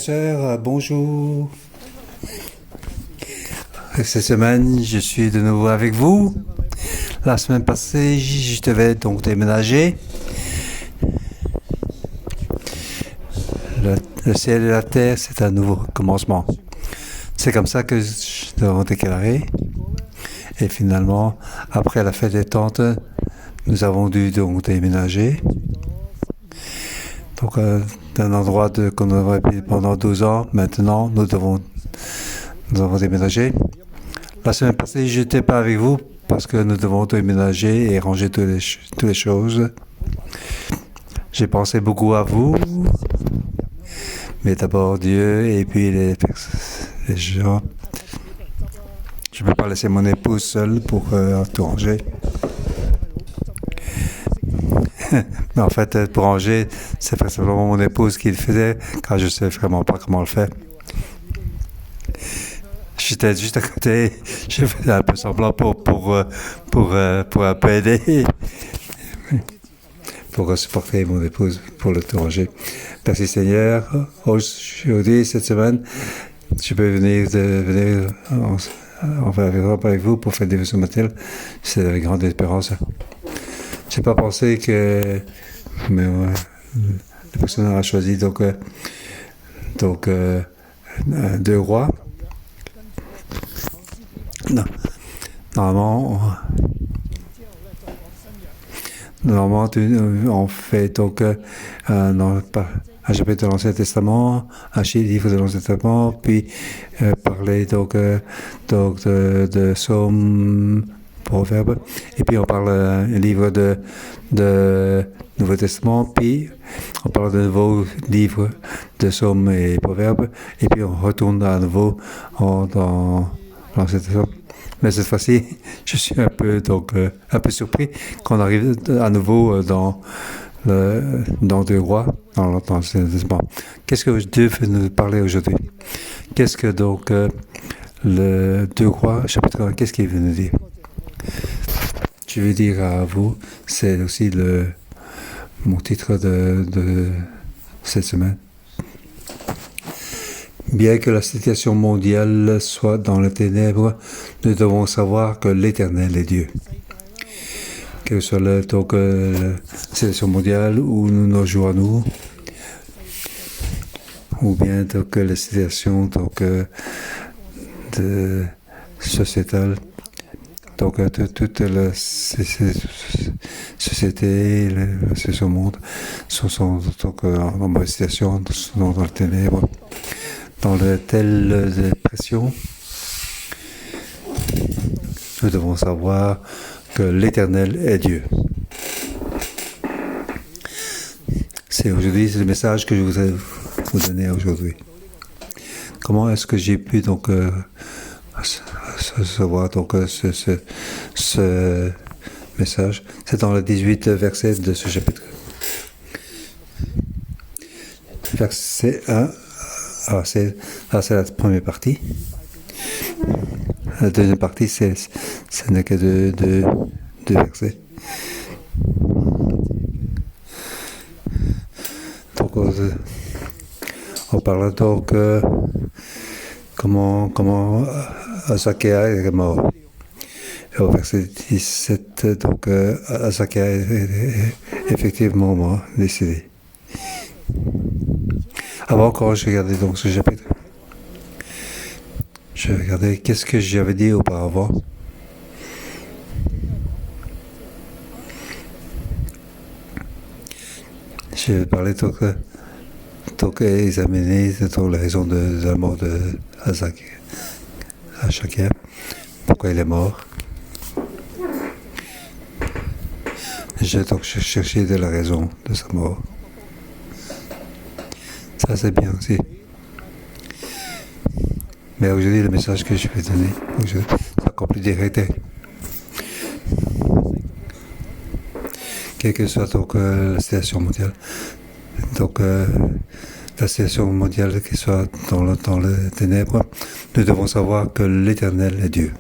sœurs, bonjour. Cette semaine, je suis de nouveau avec vous. La semaine passée, je devais donc déménager. Le ciel et la terre, c'est un nouveau commencement. C'est comme ça que je dois déclarer. Et finalement, après la fête des tentes, nous avons dû donc déménager. Donc, d'un endroit qu'on aurait été pendant 12 ans, maintenant, nous avons déménagé. La semaine passée, je n'étais pas avec vous parce que nous devons déménager et ranger toutes les choses. J'ai pensé beaucoup à vous, mais d'abord Dieu et puis les gens. Je ne peux pas laisser mon épouse seule pour tout ranger. Mais en fait, pour ranger, c'est simplement mon épouse qui le faisait, car je ne sais vraiment pas comment le faire. J'étais juste à côté, je faisais un peu semblant pour un peu aider, pour supporter mon épouse pour le tout ranger. Merci Seigneur. Aujourd'hui, cette semaine, je peux venir avec vous pour faire des vaisseaux matériels. C'est avec grande espérance. Je n'ai pas pensé que le personnage a choisi donc 2 rois. Non. Normalement, on fait donc un chapitre de l'Ancien Testament, un livre de l'Ancien Testament, puis parler donc de Psaumes, Proverbes, et puis on parle un livre de Nouveau Testament, puis on parle de nouveaux livres de Psaumes et Proverbes, et puis on retourne à nouveau dans l'Ancien Testament. Mais cette fois-ci, je suis un peu surpris qu'on arrive à nouveau dans 2 rois, dans l'Ancien Testament. Qu'est-ce que Dieu veut nous parler aujourd'hui? Qu'est-ce que donc le 2 rois, chapitre 1, qu'est-ce qu'il veut nous dire? Je veux dire à vous, c'est aussi mon titre de cette semaine. Bien que la situation mondiale soit dans les ténèbres, nous devons savoir que l'Éternel est Dieu. Que ce soit la situation mondiale où nous nous jouons, ou bien la situation de sociétale. Donc, toute la société, ce monde, sont en mauvaise situation, sont dans les ténèbres. Dans de telles dépressions, nous devons savoir que l'Éternel est Dieu. C'est le message que je voudrais vous donner aujourd'hui. Comment est-ce que j'ai pu donc savoir ce message? C'est dans le 18 verset de ce chapitre. Verset 1. Alors, c'est la première partie. La deuxième partie, ce n'est que deux versets. Donc, on parle donc comment Azakia est mort. Et au verset 17, donc Azakia est effectivement mort, décédé. Avant quand je regardais donc ce chapitre, je regardais qu'est-ce que j'avais dit auparavant. Je parlais donc examiner la raison de la mort de Azakia, pourquoi il est mort. J'ai donc cherché de la raison de sa mort. Ça, c'est bien aussi. Mais aujourd'hui, le message que je vais donner, c'est encore plus direct. Quelle que soit donc, la situation mondiale, donc la situation mondiale qui soit dans les ténèbres, nous devons savoir que l'Éternel est Dieu.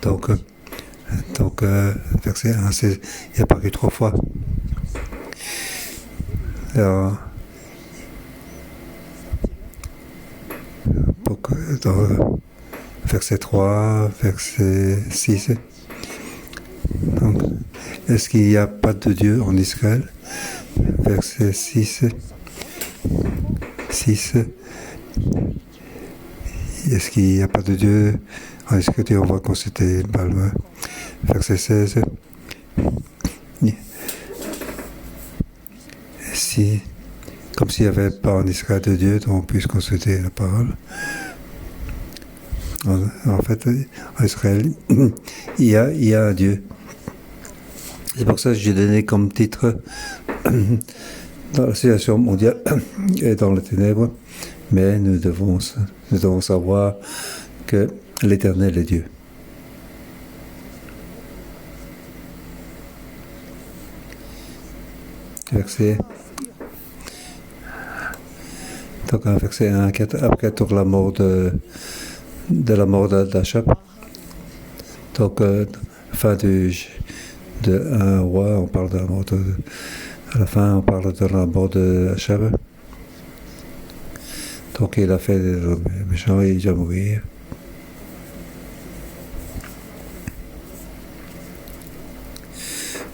Donc, verset 1, il est apparu 3 fois. Dans verset 3, verset 6. Donc, est-ce qu'il n'y a pas de Dieu en Israël? Verset 6. Est-ce qu'il n'y a pas de Dieu en Israël? On voit qu'on s'était pas loin. Verset 16. Comme s'il n'y avait pas en Israël de Dieu, donc on puisse consulter la parole. En fait, en Israël, il y a un Dieu. C'est pour ça que j'ai donné comme titre dans la situation mondiale et dans les ténèbres, mais nous devons savoir que l'Éternel est Dieu. Verset. Donc un verset 1, après toute la mort de la mort d'Achab. Donc fin de 1 roi, on parle de la mort à la fin on parle de la mort d'Achab. Donc il a fait le méchant et il va mourir.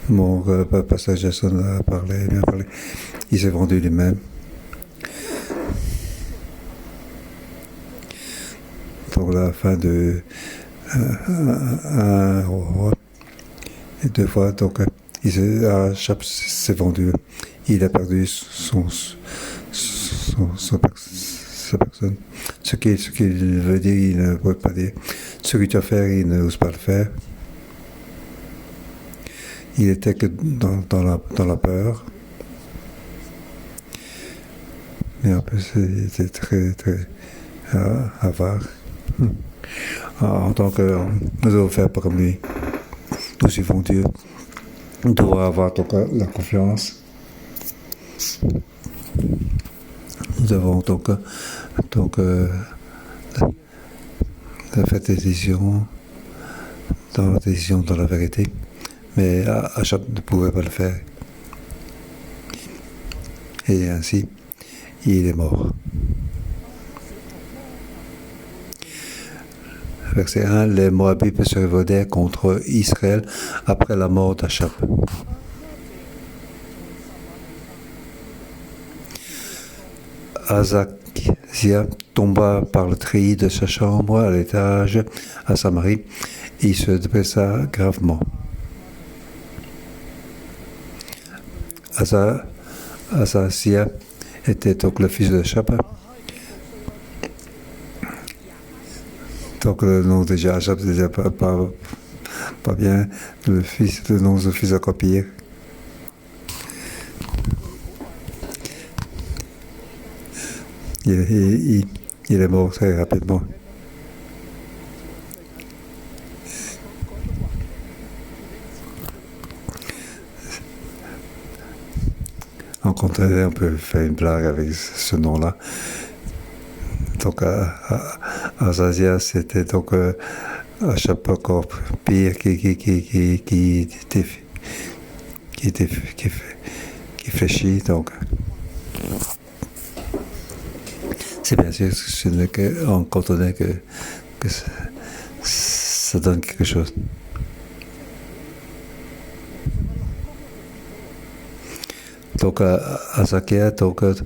Mon pasteur Jason a bien parlé. Il s'est vendu lui-même. Donc la fin de un roi et 2 fois, donc Achab s'est vendu. Il a perdu sa personne. Ce qu'il veut dire, il ne peut pas dire. Ce qu'il doit faire, il n'ose pas le faire. Il était que dans la peur. Mais en plus, il était très, très avare. En tant que nous devons faire pas comme lui. Nous suivons Dieu. Nous devons avoir donc la confiance. Nous devons donc faire des décisions dans la vérité. Mais Achab ne pouvait pas le faire. Et ainsi, il est mort. Verset 1, les Moabites se révoltèrent contre Israël après la mort d'Achab. Azazia tomba par le treillis de sa chambre à l'étage à Samarie et il se dressa gravement. Azazia était donc le fils d'Achab. Donc le nom déjà Achab, c'est déjà pas bien. Le nom du fils encore pire. Il est mort très rapidement. On peut faire une blague avec ce nom-là. Donc Azazia, c'était donc Achab encore pire qui fléchit. Donc c'est bien sûr ce n'est qu'en cantonais que ça donne quelque chose. Donc Azazia tombe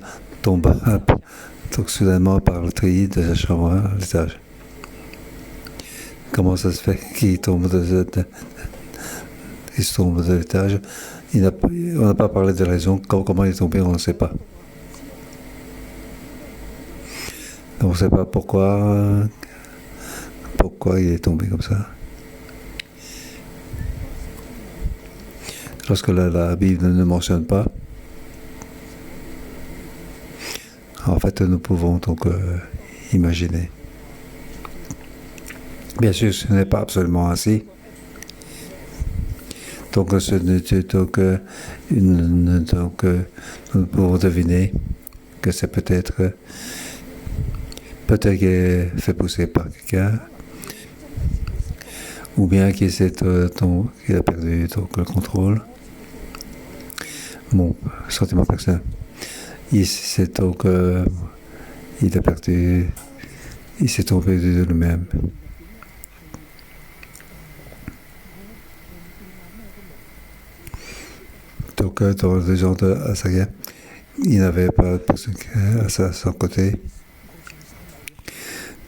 donc soudainement par le treillis de sa chambre à l'étage. Comment ça se fait qu'il tombe de l'étage? On n'a pas parlé de raison. Comment il est tombé, on ne sait pas. On ne sait pas pourquoi il est tombé comme ça. Lorsque la Bible ne mentionne pas, en fait, nous pouvons donc imaginer. Bien sûr, ce n'est pas absolument ainsi. Donc, nous pouvons deviner que c'est peut-être qu'il est fait pousser par quelqu'un, ou bien qu'il a perdu donc, le contrôle. Mon sentiment personnel. Donc, il a perdu, il s'est trompé de lui-même. Donc, dans les gens de Asaka, il n'avait pas personne à son côté.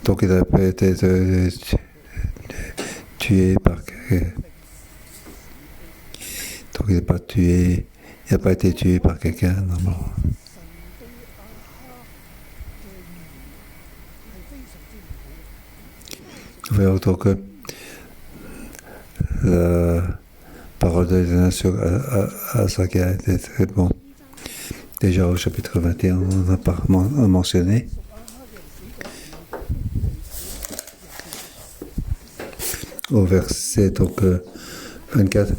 Donc, il n'a pas été tué par. Donc, il n'a pas été tué par quelqu'un, normalement. Voyons donc la parole de Dieu sur Asaka était très bon. Déjà au chapitre 21, on a pas mentionné. Au verset donc 24.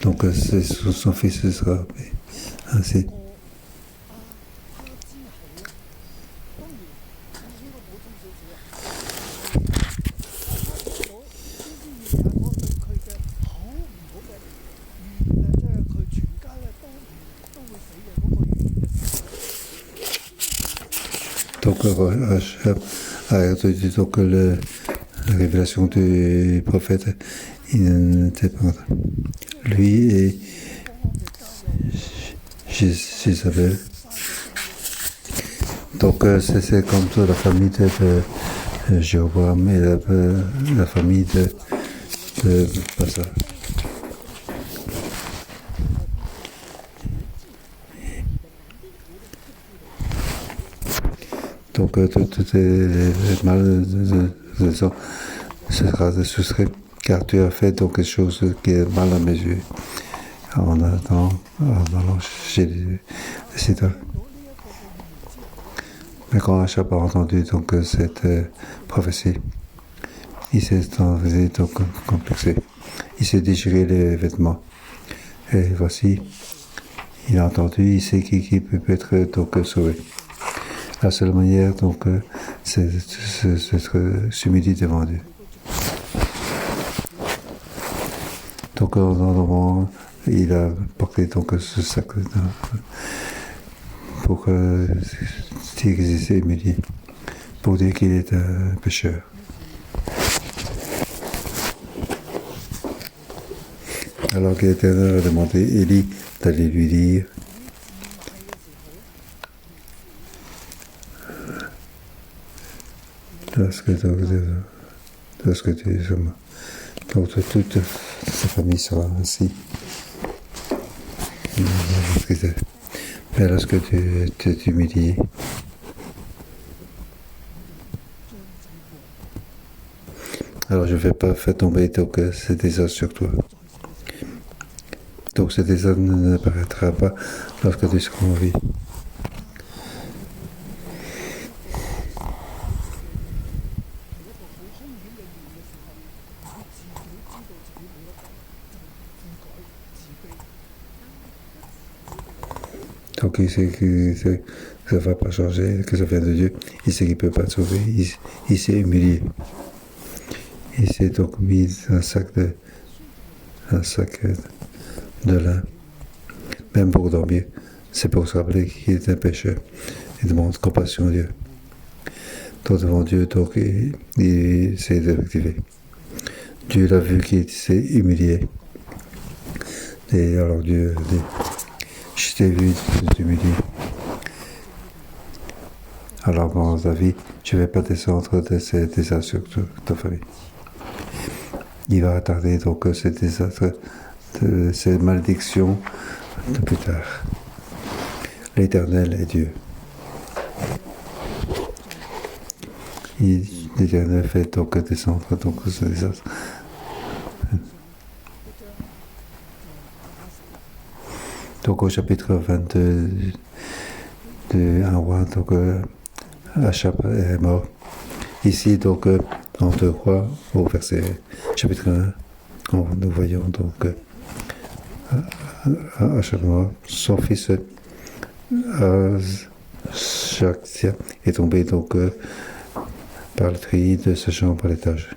Donc, son fils sera ainsi. Donc, la révélation du prophète, il n'était pas lui et Jézabel. Donc, c'est comme la famille de Jéroboam et la famille de Bassa. Donc, toutes les maladies sera soustrait, car tu as fait donc quelque chose qui est mal à mes yeux. En allant chez les citoyens. Mais quand Achab a entendu donc cette prophétie, il s'est donc complexé. Il s'est déchiré les vêtements. Et voici, il a entendu, il sait qui peut être donc sauvé. La seule manière donc c'est d'être s'humilier devant Dieu. Donc en moment, il a porté donc ce sac pour dire qu'il s'est humilié, pour dire qu'il est un pécheur. Alors que l'Éternel a demandé Élie d'aller lui dire lorsque tu es homme, donc toute sa famille sera ainsi. Mais lorsque tu es humilié, alors je ne vais pas faire tomber donc ce désastre sur toi. Donc ce désastre n'apparaîtra pas lorsque tu seras en vie. Donc il sait que ça ne va pas changer, que ça vient de Dieu. Il sait qu'il ne peut pas te sauver. Il s'est humilié. Il s'est donc mis un sac de lin, même pour dormir. C'est pour se rappeler qu'il est un pécheur. Il demande compassion à Dieu. Donc devant Dieu, donc il s'est désactivé. Dieu l'a vu qu'il s'est humilié. Et alors Dieu dit, je t'ai vu t'humilier. Alors dans ta vie, je ne vais pas descendre de ces désastres sur ta famille. Il va attarder donc ces désastres, ces malédictions de plus tard. L'Éternel est Dieu. L'Éternel fait donc descendre donc ce désastre. Donc au chapitre 22 de 1 roi, donc Achab est mort. Ici donc on te croit au verset chapitre 1, nous voyons donc Achab mort, son fils Shaktya est tombé donc par le treillis de sa chambre à l'étage.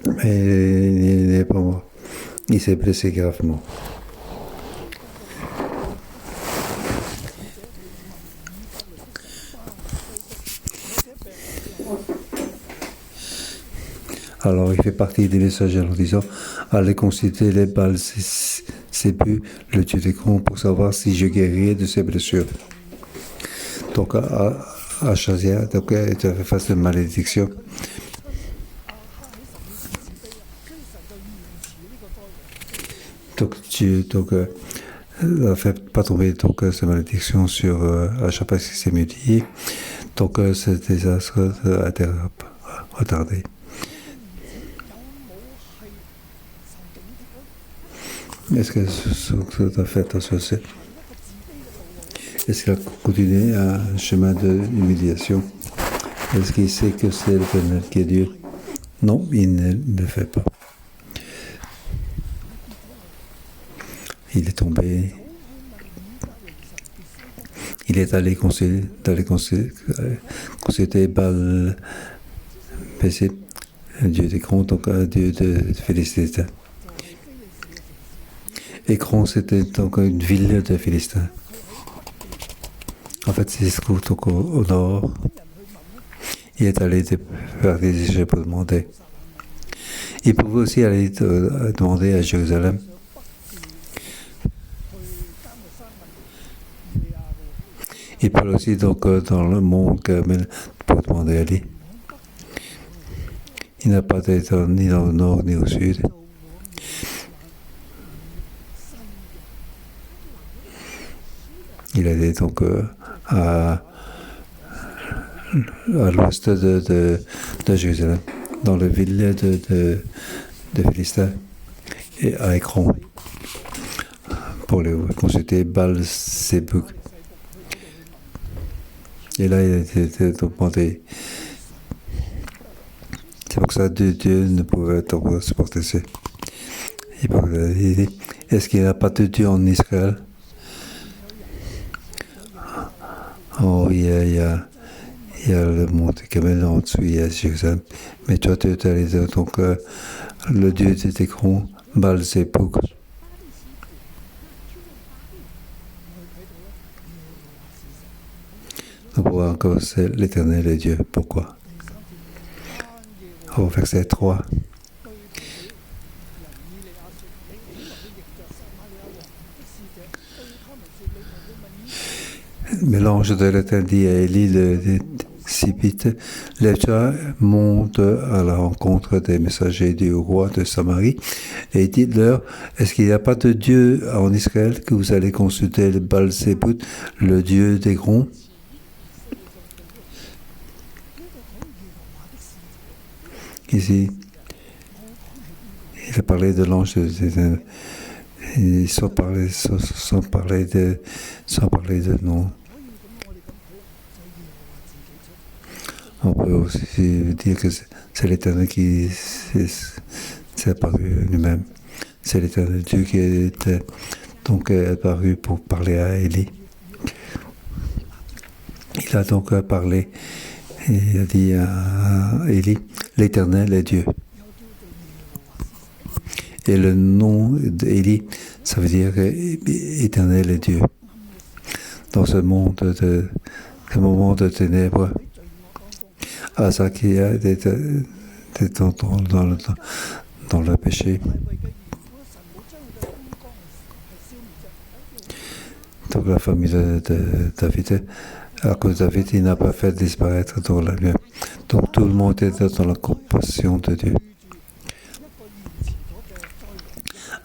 Mais il n'est pas mort. Il s'est blessé gravement. Alors il fait partie des messagers en disant « Allez consulter les balles Sébu, le dieu des crons, pour savoir si je guérirai de ses blessures. » Donc Ashazia est face à une malédiction. Donc Dieu ne fait pas tomber cette malédiction sur Asha parce qu'il s'est mutilé. Donc ce désastre a été retardé. Est-ce que ça a fait associer? Est-ce qu'il a continué un chemin d'humiliation? Est-ce qu'il sait que c'est l'Éternel qui est Dieu? Non, il ne le fait pas. Il est tombé. Il est allé consulter Baal Bessé, un dieu d'Écron, donc un dieu de Philistins. Écron, c'était donc une ville de Philistins. En fait, c'est ce qu'on trouve au nord. Il est allé faire des échecs pour demander. Il pouvait aussi aller demander à Jérusalem. Il peut aussi donc dans le mont Carmel pour demander à lui. Il n'a pas d'être ni dans le nord ni au sud. Il est donc à l'ouest de Jérusalem, dans la ville de Philistins et à Écron, pour le consulter Baal Zébuk. Et là, il a été demandé. C'est pour ça que Dieu ne pouvait pas supporter ça. Il dit, est-ce qu'il n'y a pas de Dieu en Israël? Oh, il y a le mont Carmel en dessous, il y a Jérusalem. Mais toi, tu es allé donc le Dieu de Écron, Baal Zébuk. On voit encore c'est l'Éternel est Dieu. Pourquoi? Au verset 3. Mais l'ange de l'Éternel dit à Élie le Sibite, lève-toi, monte à la rencontre des messagers du roi de Samarie et dites-leur, est-ce qu'il n'y a pas de Dieu en Israël que vous allez consulter le Baal Zébuk, le Dieu d'Écron? Ici, il a parlé de l'ange sans parler de nom. On peut aussi dire que c'est l'Éternel qui s'est apparu lui-même. C'est l'Éternel Dieu qui est donc apparu pour parler à Élie. Il a donc parlé et il a dit à Élie, l'Éternel est Dieu. Et le nom d'Élie, ça veut dire Éternel est Dieu. Dans ce moment de ténèbres, Azakia était dans le péché. Donc la famille de David, à cause de David, il n'a pas fait disparaître dans la lumière. Donc tout le monde était dans la compassion de Dieu.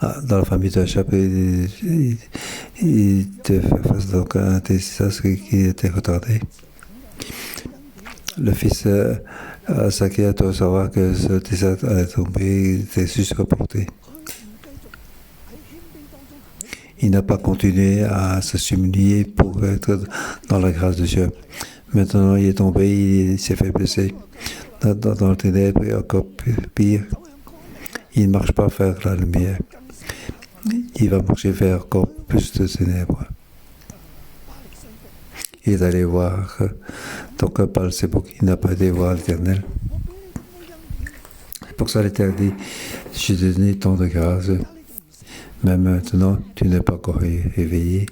Dans la famille de Achab, il était face donc à un désastre qui était retardé. Le fils Azakia doit savoir que ce désastre allait tomber, il était juste reporté. Il n'a pas continué à se s'humilier pour être dans la grâce de Dieu. Maintenant, il est tombé, il s'est fait blesser. Dans le ténèbre, et encore pire, il ne marche pas vers la lumière. Il va marcher vers encore plus de ténèbres. il est allé voir, donc Baal-Zébouc, il n'a pas été voir l'Éternel. C'est pour ça l'Éternel dit, j'ai donné tant de grâce, mais maintenant tu n'es pas encore éveillé.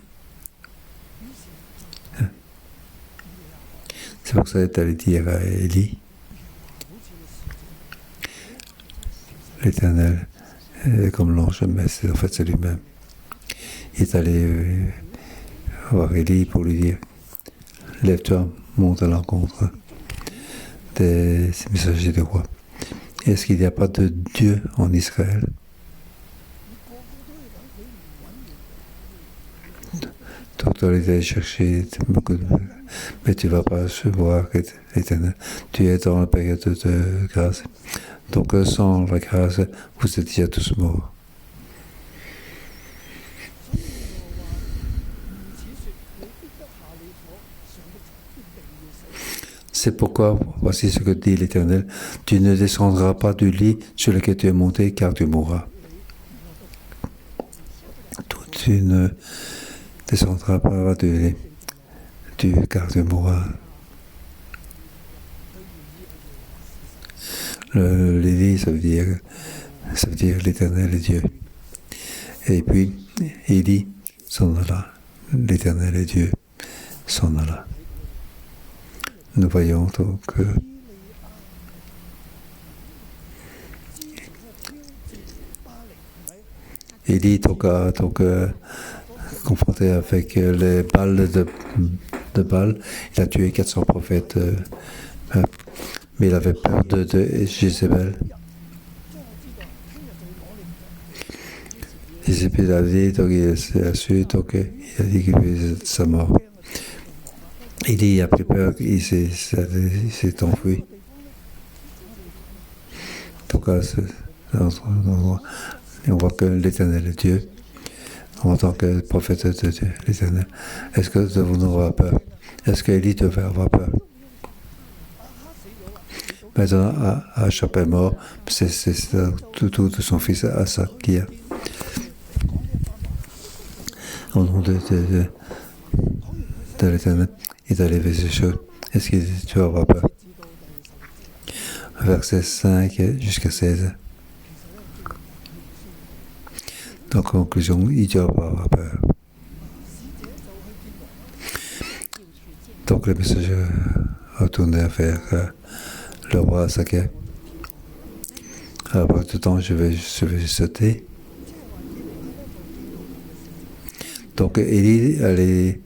C'est pour ça qu'il allait dire à Élie, l'Éternel, comme l'ange, mais en fait c'est lui-même. Il est allé voir Élie pour lui dire, lève-toi, monte à l'encontre des messagers de roi. Est-ce qu'il n'y a pas de Dieu en Israël? Donc tu allais aller chercher beaucoup de... Mais tu ne vas pas se voir l'Éternel. Tu es dans la période de grâce. Donc sans la grâce, vous êtes déjà tous morts. C'est pourquoi, voici ce que dit l'Éternel, tu ne descendras pas du lit sur lequel tu es monté, car tu mourras. Tu ne descendras pas du lit, car tu mourras. Le lit, ça veut dire l'Éternel est Dieu. Et puis, Élie s'en alla. L'Éternel est Dieu s'en alla. Nous voyons donc Élie confronté avec les balles de Baal, il a tué 400 prophètes, mais il avait peur de Jézabel. Jézabel a dit, donc il a su, donc il a dit qu'il faisait sa mort. Élie a pris peur, il s'est enfui. En tout cas, on voit que l'Éternel est Dieu. En tant que prophète de Dieu, l'Éternel. Est-ce que vous n'aurez pas peur? Est-ce qu'Élie devait avoir peur? Maintenant, Achab est mort, c'est tout de son fils Asa qui a. Au nom de l'Éternel, il a levé ses choses. Est-ce que tu vas avoir peur? Verset 5 jusqu'à 16. En conclusion, il doit avoir peur. Donc le messager a retourné vers le roi Saké. Après tout temps, je vais sauter. Donc Élie allait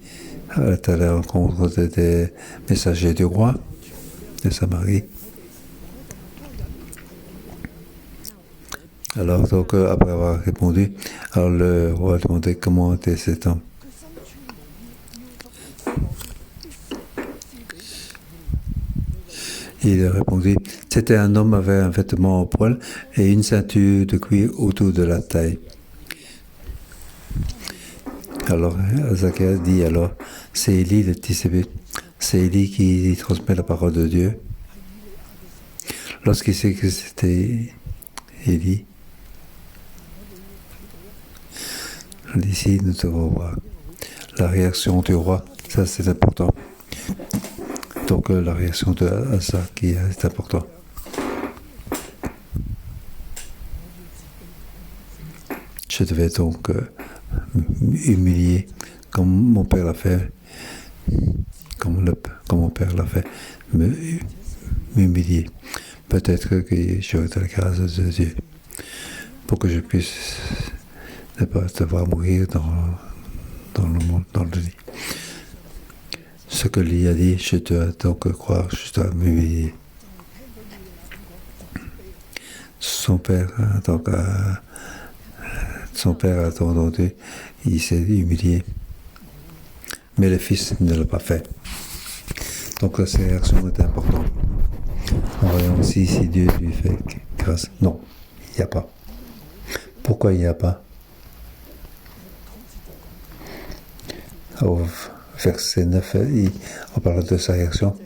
à la rencontre des messagers du roi de Samarie. Alors, donc, après avoir répondu, alors le roi a demandé comment était cet homme. Il a répondu, c'était un homme avec un vêtement en poil et une ceinture de cuir autour de la taille. Alors, Zacharie dit alors, c'est Élie le Tisbé, c'est Élie qui transmet la parole de Dieu. Lorsqu'il sait que c'était Élie, ici, nous devons voir la réaction du roi, ça c'est important. Donc la réaction de Asa qui est important. Je devais donc humilier comme mon père l'a fait, comme mon père l'a fait, m'humilier. Peut-être que j'aurai de la grâce de Dieu pour que je puisse ne pas devoir mourir dans le monde, dans le lit. Ce que lui a dit, je dois donc croire, je dois m'humilier. Son père a entendu, il s'est humilié. Mais le fils ne l'a pas fait. Donc cette réaction est importante. Voyons aussi si Dieu lui fait grâce. Non, il n'y a pas. Pourquoi il n'y a pas? Au verset 9, on parle de sa réaction.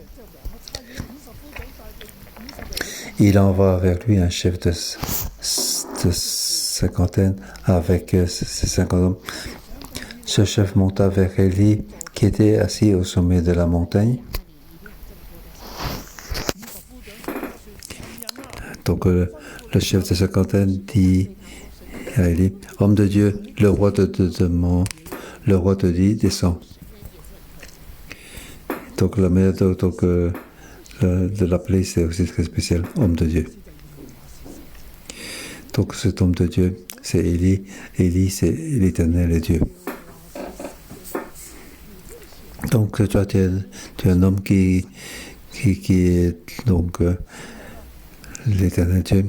Il envoie vers lui un chef de cinquantaine avec ses 50 hommes. ce chef monta vers Élie, qui était assis au sommet de la montagne. Donc le chef de cinquantaine dit à Élie, homme de Dieu, le roi te dit, descends. Donc la manière de l'appeler, c'est aussi très spécial, homme de Dieu. Donc cet homme de Dieu, c'est Élie. Élie, c'est l'Éternel et Dieu. Donc toi, tu es un homme qui est donc l'Éternel Dieu.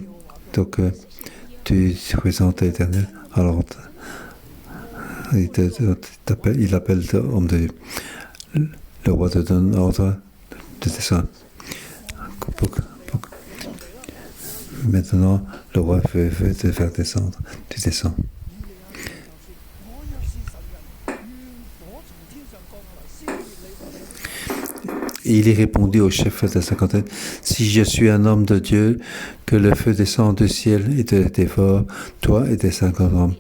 Donc tu représentes l'Éternel. Alors il appelle homme de Dieu. Le roi te donne ordre de descendre. Maintenant, le roi veut te faire descendre. Tu descends. Et il y répondit au chef de la cinquantaine, si je suis un homme de Dieu, que le feu descend du ciel et te dévore, toi et tes 50 hommes.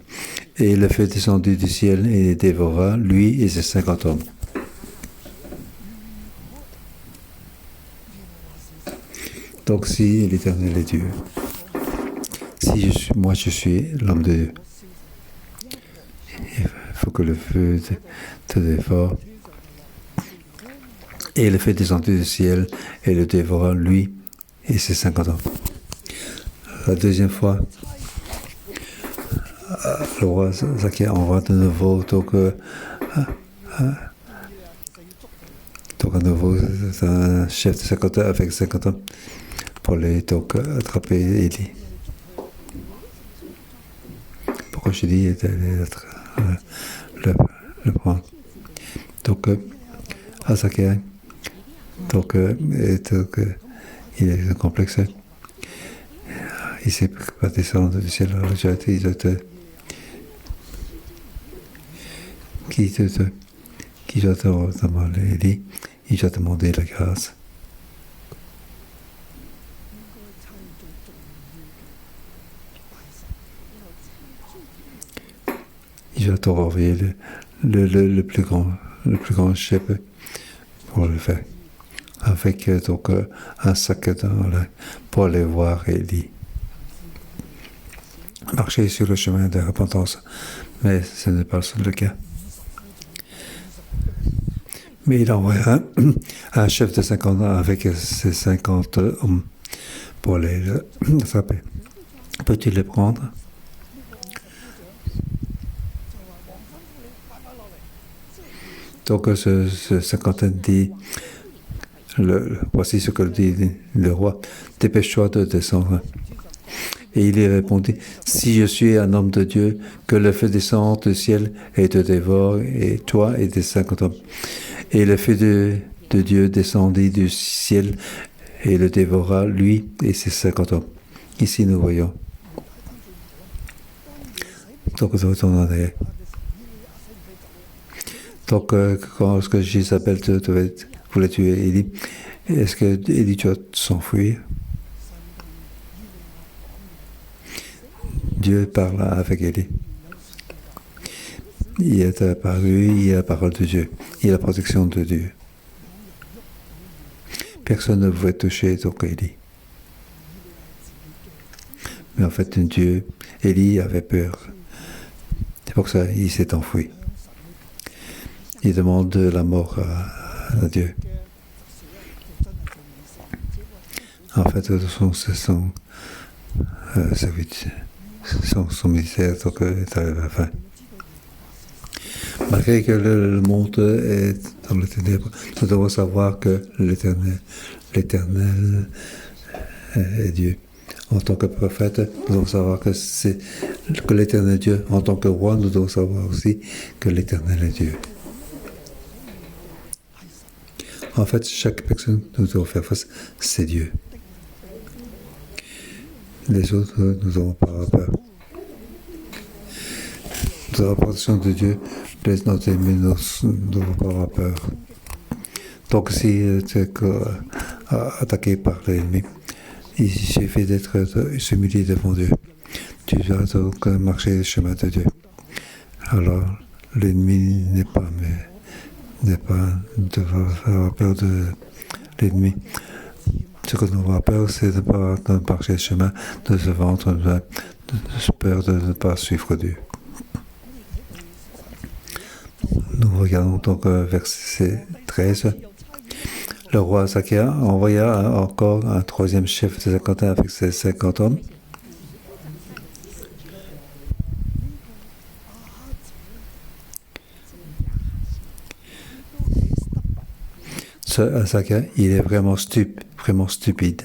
Et le feu descendit du ciel et dévora, lui et ses 50 hommes. Donc si l'Éternel est Dieu, si je suis l'homme de Dieu, il faut que le feu te dévore. Et le feu descendu du ciel et le dévora, lui et ses 50 hommes. La deuxième fois, le roi Zacharie envoie de nouveau, donc à nouveau, c'est un chef de 50 hommes avec 50 hommes pour les attraper Élie. Pourquoi je dis le prendre? Donc, à Zacharie, il est complexe. Il ne sait pas descendre du ciel. Qui doit te demander, Élie, il doit demander la grâce. Il doit te envoyer le plus grand chef pour le faire. Avec un sac pour aller voir Élie. Marcher sur le chemin de repentance, mais ce n'est pas le cas. Mais il envoie un chef de 50 ans avec ses 50 hommes pour les attraper. Peux-tu les prendre? Donc ce cinquantaine dit, voici ce que dit le roi, dépêche-toi de descendre. Et il lui répondit, si je suis un homme de Dieu, que le feu descende du ciel et te dévore, et toi et tes 50 hommes. Et le feu de Dieu descendit du ciel et le dévora, lui et ses 50 hommes. Ici nous voyons. Donc nous retournons en arrière. Donc quand est-ce que Jézabel voulait tuer Élie, est-ce que Élie doit s'enfuir? Dieu parle avec Élie. Il est apparu, il y a la parole de Dieu, il y a la protection de Dieu. Personne ne pouvait toucher donc Élie. Mais en fait, Dieu, Élie avait peur. C'est pour ça qu'il s'est enfui. Il demande la mort à Dieu. En fait, son ministère est arrivé à la fin. Malgré que le monde est dans les ténèbres, nous devons savoir que l'Éternel est Dieu. En tant que prophète, nous devons savoir que l'Éternel est Dieu. En tant que roi, nous devons savoir aussi que l'Éternel est Dieu. En fait, chaque personne que nous devons faire face, c'est Dieu. Les autres, nous n'avons pas peur. Nous avons la protection de Dieu, notre ennemi, nous n'avons pas avoir peur. Donc, si tu es attaqué par l'ennemi, il suffit d'être s'humilier devant Dieu. Tu dois donc marcher le chemin de Dieu. Alors, l'ennemi n'est pas de avoir peur de l'ennemi. Ce que nous avons peur, c'est de ne pas marcher le chemin, de se vendre, de peur de ne pas suivre Dieu. Nous regardons donc verset 13. Le roi Zakia envoya encore un troisième chef de 50 ans avec ses 50 hommes. Ce Zakia, il est vraiment stupide.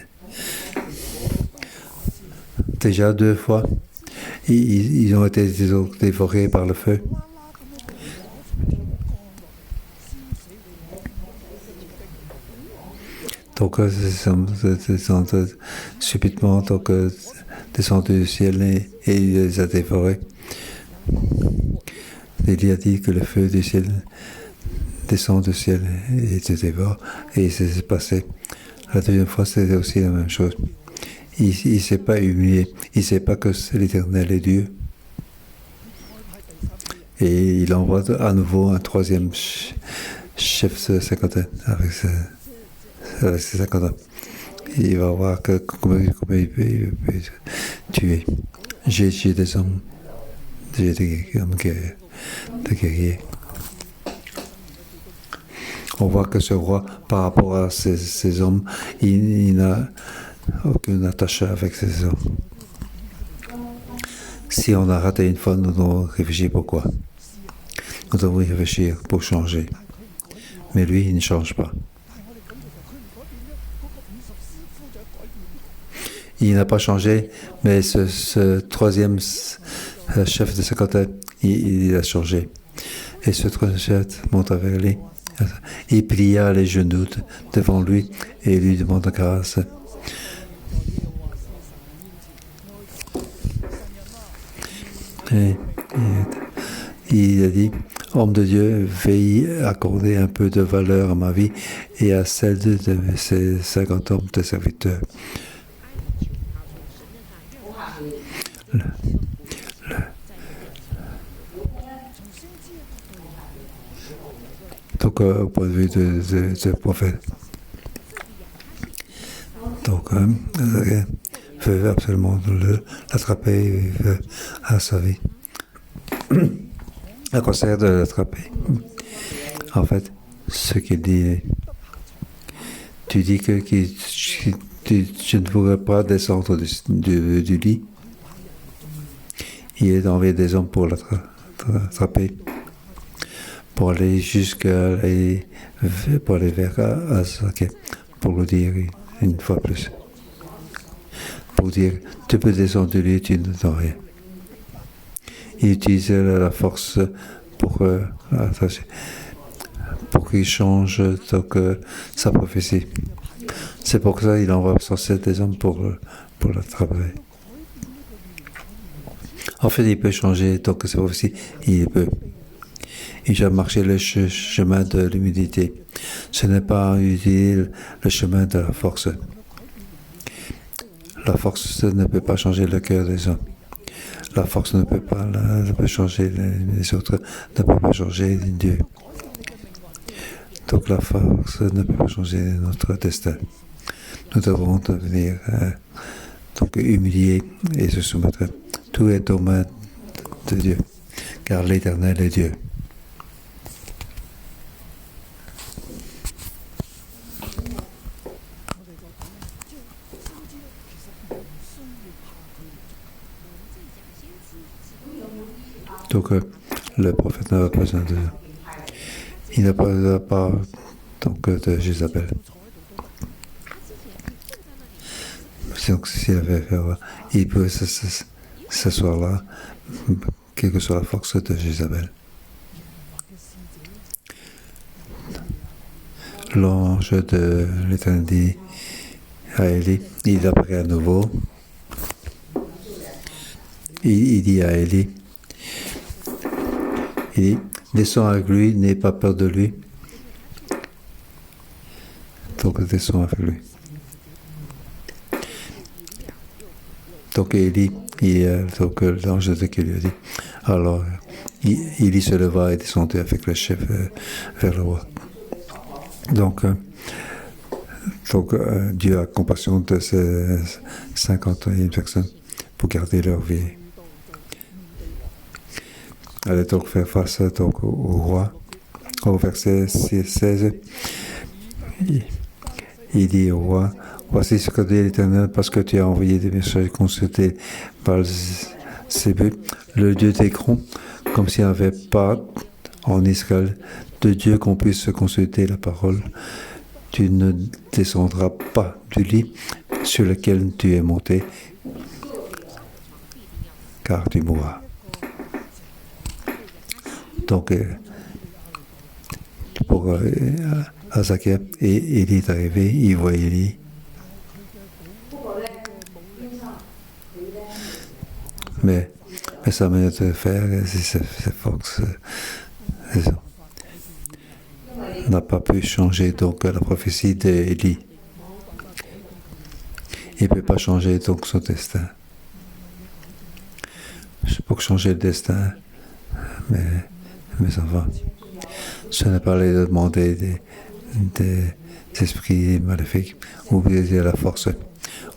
Déjà 2 fois, ils ont été dévorés par le feu. Donc, ils sont subitement descendus du ciel et il les a dévorés. Il a dit que le feu du ciel descend du ciel et te dévore. Et c'est passé. La deuxième fois, c'était aussi la même chose. Il ne s'est pas humilié. Il ne sait pas que l'Éternel est Dieu. Et il envoie à nouveau un troisième chef de 50 avec ses 50 ans. Il va voir comment il peut tuer. J'ai des hommes, j'ai des guerriers. On voit que ce roi, par rapport à ces hommes, il n'a aucune attache avec ces hommes. Si on a raté une fois, nous devons réfléchir pourquoi. Nous devons réfléchir pour changer. Mais lui, il ne change pas. Il n'a pas changé, mais ce troisième chef de 50 ans, il a changé. Et ce troisième chef monte avec lui. Il plia les genoux devant lui et lui demanda grâce. Et il a dit, homme de Dieu, veuille accorder un peu de valeur à ma vie et à celle de ces 50 hommes de serviteurs. Donc, au point de vue de prophète. Donc, veut absolument l'attraper, il veut à sa vie. À quoi sert de l'attraper? En fait, ce qu'il dit, tu dis que je ne pourrais pas descendre du lit. Il est envoyé des hommes pour l'attraper, pour aller pour aller vers Azaké, pour le dire une fois plus. Pour dire, tu peux descendre du lit, tu ne dois rien. Il utilise la force pour qu'il change sa prophétie. C'est pour ça qu'il envoie 107 des hommes pour l'attraper. En fait, il peut changer donc sa prophétie, il peut. Il a marché le chemin de l'humilité. Ce n'est pas utile le chemin de la force. La force ne peut pas changer le cœur des hommes. La force ne peut pas changer les autres, ne peut pas changer Dieu. Donc la force ne peut pas changer notre destin. Nous devons devenir donc humiliés et se soumettre. Tout est aux mains de Dieu, car l'Éternel est Dieu. Donc le prophète n'a pas besoin de... Il n'a pas donc, de Jézabel. Donc s'il avait fait, il peut s'asseoir là, quelle que soit la force de Jézabel. L'ange de l'Éternel dit à Élie, il apparaît à nouveau. Il dit à Élie, il dit, descends avec lui, n'aie pas peur de lui. Donc descends avec lui. Donc Élie, donc l'ange de Dieu lui a dit, alors il se leva et descendit avec le chef vers le roi. Donc Dieu a compassion de ces 51 personnes pour garder leur vie. Allez donc faire face donc, au roi. Au verset 16, il dit au roi, voici ce que dit l'Éternel, parce que tu as envoyé des messages consultés par Zébul, le Dieu d'Écron, comme s'il n'y avait pas en Israël de Dieu qu'on puisse consulter la parole. Tu ne descendras pas du lit sur lequel tu es monté, car tu mourras. Donc, pour Azakia, et Élie est arrivé, il voit Élie. Mais sa manière de faire, ses forces, n'a pas pu changer donc la prophétie d'Élie. Il ne peut pas changer donc son destin. Pour changer le destin, mes enfants, ce n'est pas les demander des esprits maléfiques, ou bien utiliser la force,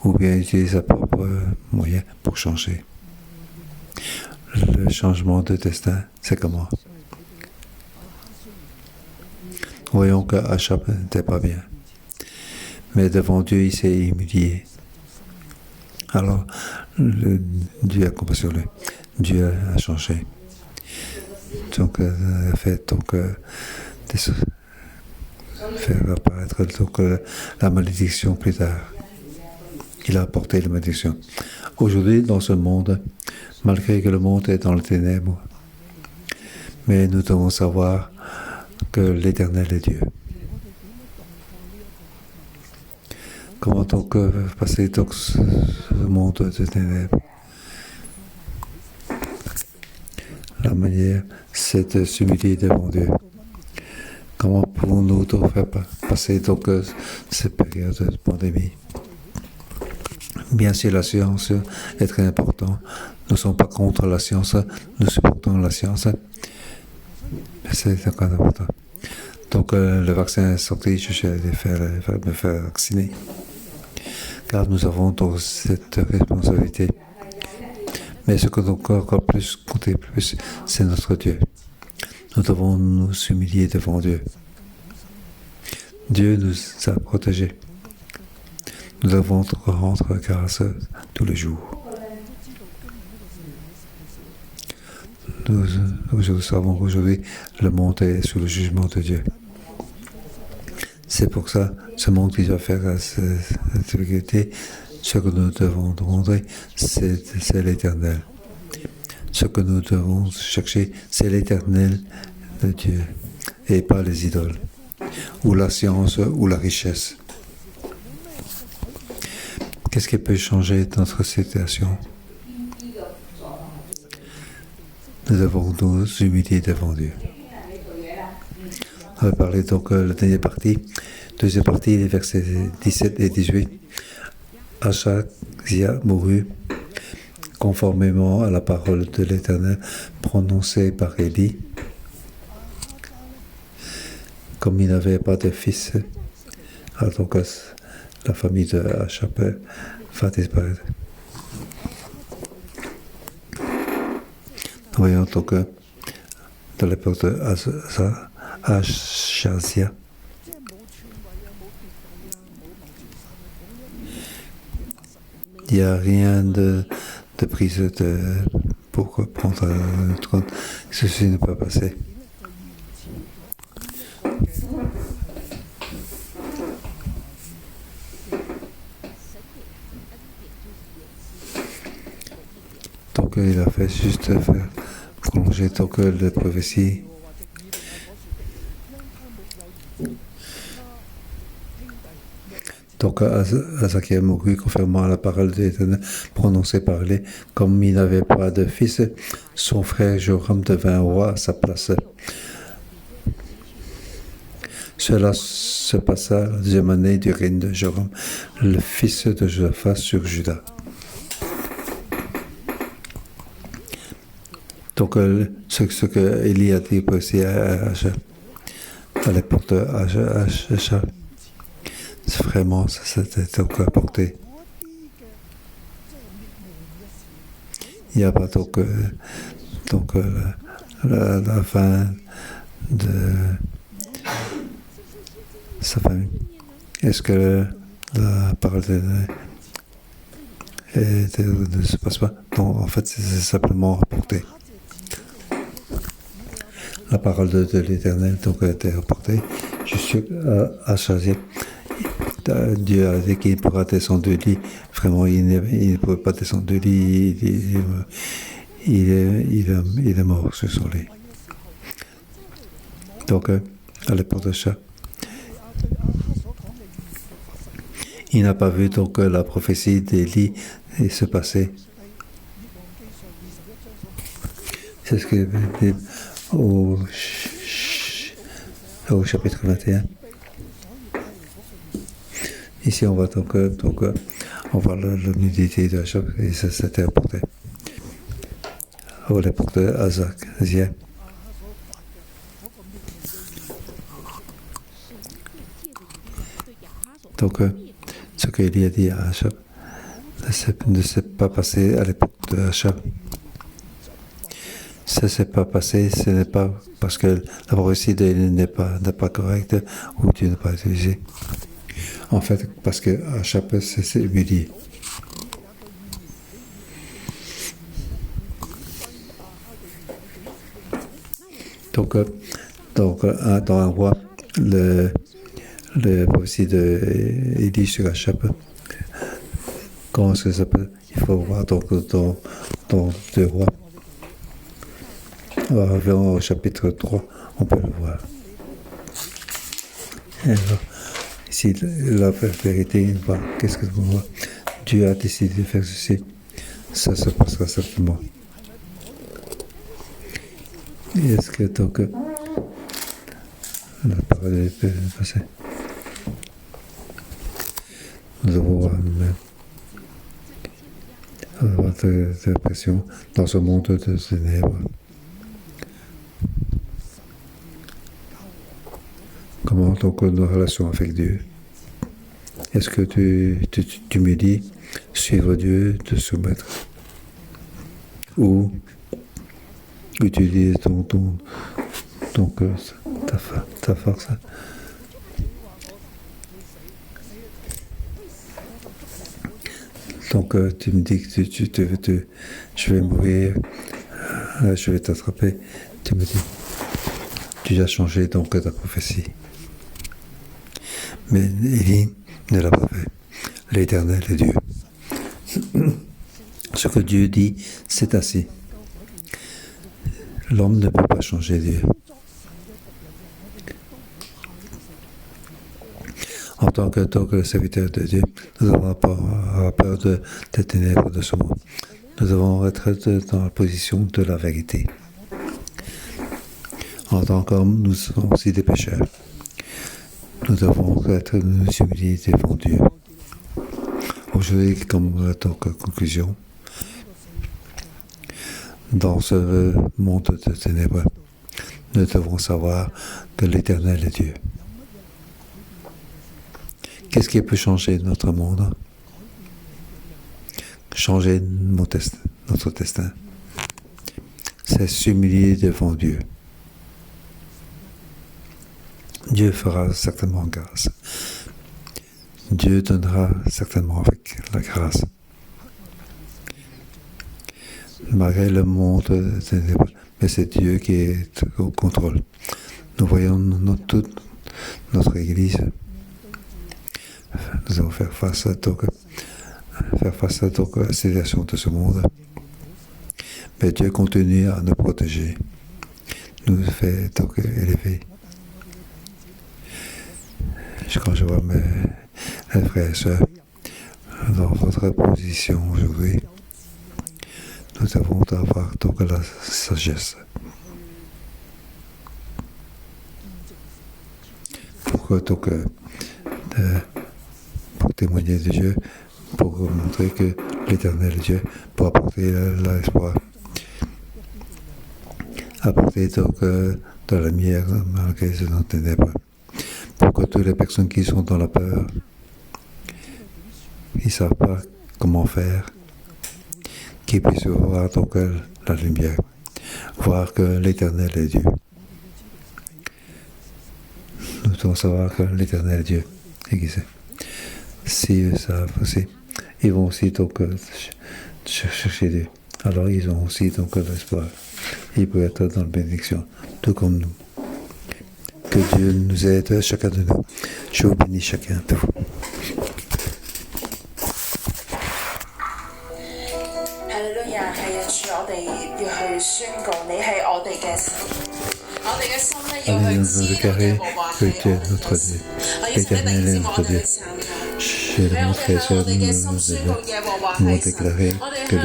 ou bien utiliser sa propre moyen pour changer. Le changement de destin, c'est comment? Voyons que Achab n'était pas bien. Mais devant Dieu, il s'est humilié. Alors, Dieu a compassion sur lui. Dieu a changé. Donc, a fait faire apparaître donc, la malédiction plus tard. Il a apporté la malédiction. Aujourd'hui, dans ce monde, malgré que le monde est dans les ténèbres, mais nous devons savoir que l'Éternel est Dieu. Comment donc passer donc ce monde de ténèbres? La manière, c'est de s'humilier devant Dieu. Comment pouvons-nous donc faire passer donc cette période de pandémie? Bien sûr, la science est très importante. Nous ne sommes pas contre la science, nous supportons la science. C'est très important. Donc, le vaccin est sorti, je suis allé me faire vacciner. Car nous avons donc cette responsabilité. Mais ce que donc encore plus compter plus, c'est notre Dieu. Nous devons nous humilier devant Dieu. Dieu nous a protégés. Nous devons rendre grâce tous les jours. Nous savons qu'aujourd'hui, le monde est sous le jugement de Dieu. C'est pour ça, ce monde qui doit faire cette vérité, ce que nous devons demander, c'est l'Éternel. Ce que nous devons chercher, c'est l'Éternel de Dieu, et pas les idoles, ou la science, ou la richesse. Qu'est-ce qui peut changer notre situation? Nous devons nous humilier devant Dieu. On va parler donc de la dernière partie. Deuxième partie, les versets 17 et 18. Achazia mourut conformément à la parole de l'Éternel prononcée par Élie. Comme il n'avait pas de fils, alors donc la famille de Achab va disparaître. Nous voyons donc dans l'époque de Achazia, il n'y a rien de prise pour prendre le trône. Ceci ne peut pas passer. Donc il a fait juste faire prolonger donc la prophétie. Donc Azakia mourut conformément à la parole de l'Éternel prononcée par lui. Comme il n'avait pas de fils, son frère Joram devint roi à sa place. Cela se passa la deuxième année du règne de Joram, le fils de Josaphat sur Juda. Donc, ce que Élie a dit aussi à l'époque de Acha, c'est vraiment, ça c'était donc apporté. Il n'y a pas donc la fin de sa famille. Est-ce que la parole ne se passe pas? Non, en fait, c'est simplement rapporté. La parole de l'Éternel donc a été rapportée jusqu'à Achaziah. Dieu a dit qu'il ne pourra descendre de lit. Vraiment, il ne pouvait pas descendre de lit. Il est mort sur son lit. Donc, à l'époque de ça, il n'a pas vu donc la prophétie d'Élie se passer. C'est ce que dit au chapitre 21. Ici, on voit donc on voit la nudité de Job et ça s'était apporté à l'époque de Azaziah. Donc, ce qu'il a dit à Achab ne s'est pas passé à l'époque de Achab. Ça ne s'est pas passé, ce n'est pas parce que la prophétie n'est pas correcte ou Dieu n'a pas utilisé. En fait, parce que Achab s'est humilié. Donc, dans un roi, le prophétie d'Élie sur Achab, comment est-ce que ça peut? Il faut voir dans 2 rois. Au chapitre 3, on peut le voir. Alors, ici, la vérité, qu'est-ce que vous voyez? Dieu a décidé de faire ceci. Ça se passera certainement. Est-ce que donc la parole peut passer? Nous devons voir nous-mêmes. Avoir de pression dans ce monde de ténèbres. Comment donc nos relations avec Dieu? Est-ce que tu me dis suivre Dieu, te soumettre? Ou utiliser ta force? Donc tu me dis que je vais mourir, je vais t'attraper. Tu me dis, tu as changé donc ta prophétie. Mais Élie ne l'a pas fait. L'Éternel est Dieu. Ce que Dieu dit, c'est ainsi. L'homme ne peut pas changer Dieu. En tant que serviteur de Dieu, nous n'avons pas peur des ténèbres de ce monde. Nous devons être dans la position de la vérité. En tant qu'hommes, nous sommes aussi des pécheurs. Nous devons nous humilier devant Dieu. Aujourd'hui, comme conclusion, dans ce monde de ténèbres, nous devons savoir que l'Éternel est Dieu. Qu'est-ce qui peut changer notre monde? Changer notre destin. C'est s'humilier devant Dieu. Dieu fera certainement grâce. Dieu donnera certainement avec la grâce. Malgré le monde ténébreux, mais c'est Dieu qui est au contrôle. Nous voyons toute notre Église. Nous allons faire face à la situation de ce monde. Mais Dieu continue à nous protéger, nous fait élever. Quand je vois mes frères et sœurs dans votre position aujourd'hui, nous devons avoir la sagesse pour témoigner de Dieu, pour montrer que l'Éternel est Dieu, pour apporter l'espoir. apporter donc de la lumière malgré ce dans ténèbres. Pour que toutes les personnes qui sont dans la peur, ils ne savent pas comment faire, qu'ils puissent voir donc la lumière, voir que l'Éternel est Dieu. Nous devons savoir que l'Éternel est Dieu. Et qui sait. Si eux savent aussi, ils vont aussi donc chercher Dieu. Alors ils ont aussi donc l'espoir. Ils peuvent être dans la bénédiction, tout comme nous. Que Dieu nous aide, chacun de nous. Je vous bénis chacun de vous. Alléluia，係啊，主，我哋要去宣告你係我哋嘅神，我哋嘅心咧要去知道耶和華係我哋嘅神。我要請弟兄姊妹，我哋去站立。喺我哋向我哋嘅心宣告耶和華係神，我哋向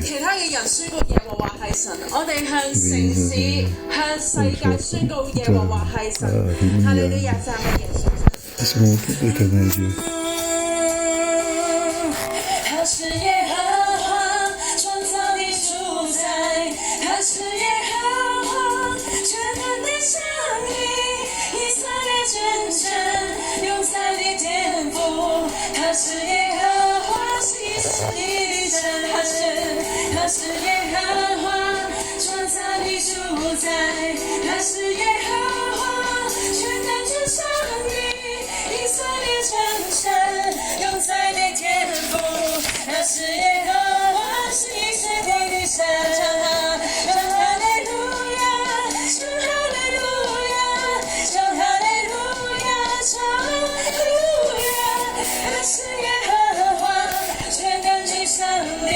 其他嘅人宣告耶和華係神，我哋向城市、向世界宣告耶和華係神。哈利路亞，讚美耶穌。他是耶和華，創造的主宰，他是耶和華，全能的上帝，以色列真神，永在的天父。他是耶和華，是以色列的神，他是耶和華，創造的主宰，他是耶和華，全能的上帝，以色列真神，永在的天父。他是耶和華，是以色列的神，唱哈利路亞，唱哈利路亞，唱哈利路亞，唱哈利路亞。他是耶和華，全能的上帝，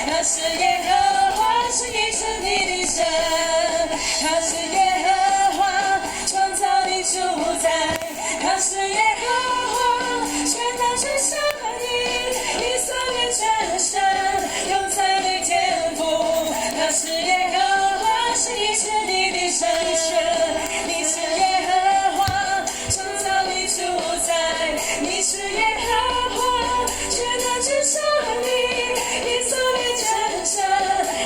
他是耶和華，是以色列的神，他是耶和華，創造的主宰，他是耶和華，全能的上帝，以色列真神，永在的天父。他是耶和華，是以色列的神，你是耶和華，創造的主宰，你是耶和華，全能的上帝，以色列真神，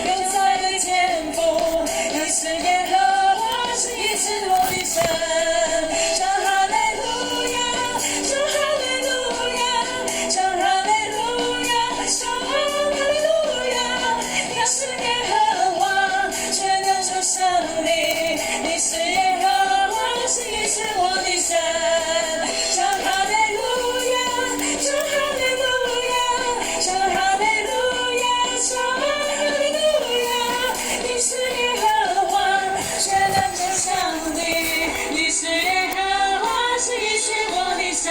永在的天父。你是耶和華，是以色列的神，唱哈利路亞，唱哈利路亞，唱哈利路亞，唱哈利路亞。他是耶和華，全能的上帝，你是耶和華，是以色列的神，唱哈利路亞，唱哈利路亞，唱哈利路亞，唱哈利路亞。你是耶和華，全能的上帝，你是耶和華，是以色列的神，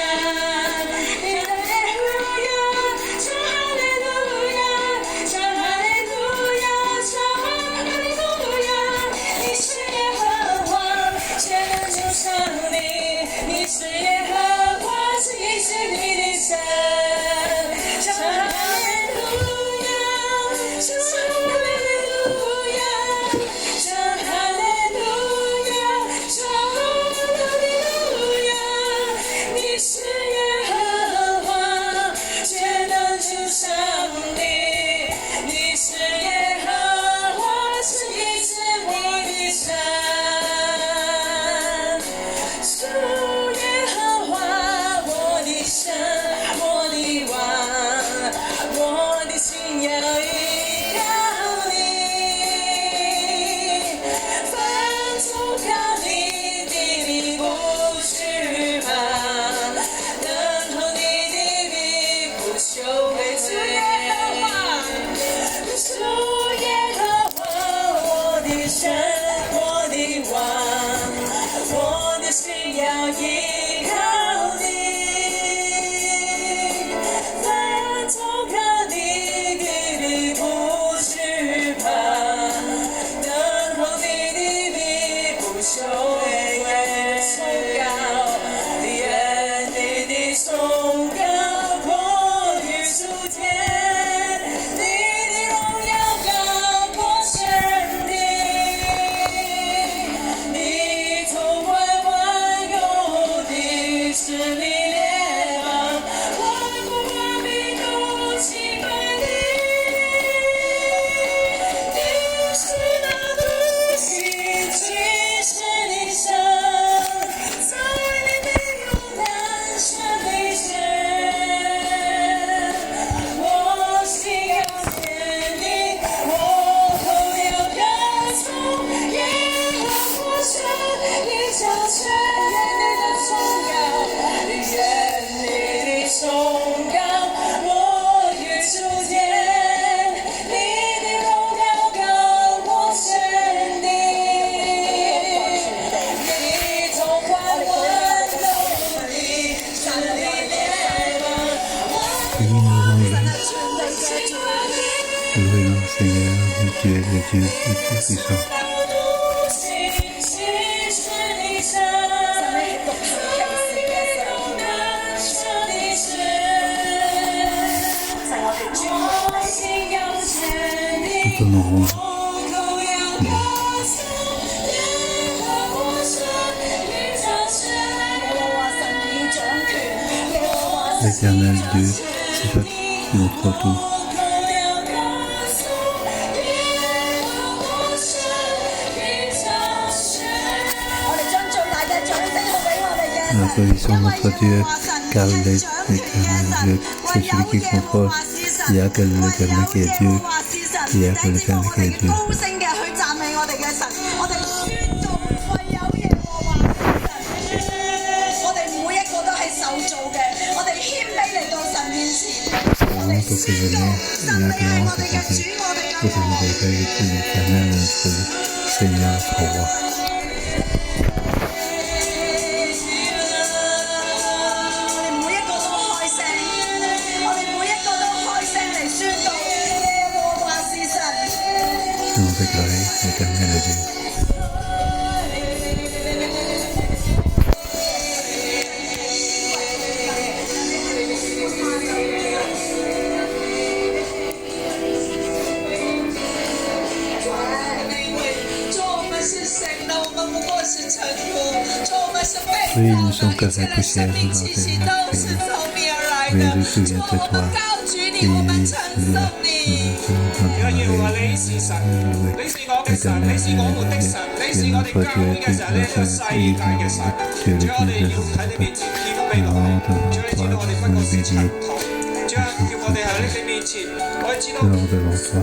你的耶和華，唱哈利路亞，唱哈利路亞，唱哈利路亞。你是耶和華，全能的上帝，你是耶和華，是以色列的神，唱哈利路亞，唱哈利路亞，唱哈利路亞，唱哈利路亞。你是耶和華，全能的上帝，你是耶和華，是以色列的神，主耶和華，我的神，我的王，我的心要依靠你，凡投靠你的必不懼怕，等候你的必不羞愧。主耶和華，主耶和華，我的神，我的王，我的心要依靠你，凡投靠你的必不懼怕，等候你的必不羞愧。崇高願你的崇高過於諸天，你的榮耀高過神的，你統管萬有的 Seigneur, le Dieu puissant. Nous t'honorons, Dieu. L'éternel Dieu, c'est toi qui notre tout. Nous applaudissons notre Dieu, car l'éternel Dieu, c'est celui qui contrôle. Il n'y a que l'éternel qui est Dieu. Il n'y a que l'éternel qui est Dieu. Pour que venir, il y a que l'on se fait. Pour que nous réveille l'éternel, notre Seigneur, notre roi. Nous déclarer l'éternel est Dieu. Oui, nous sommes que la poussière de la terre. Mais je souviens de toi. Et l'éternel, tu es notre Dieu, tu es notre Dieu, tu es le Dieu de l'ordre. Et en toi, nous bénis. Nous sommes devant toi.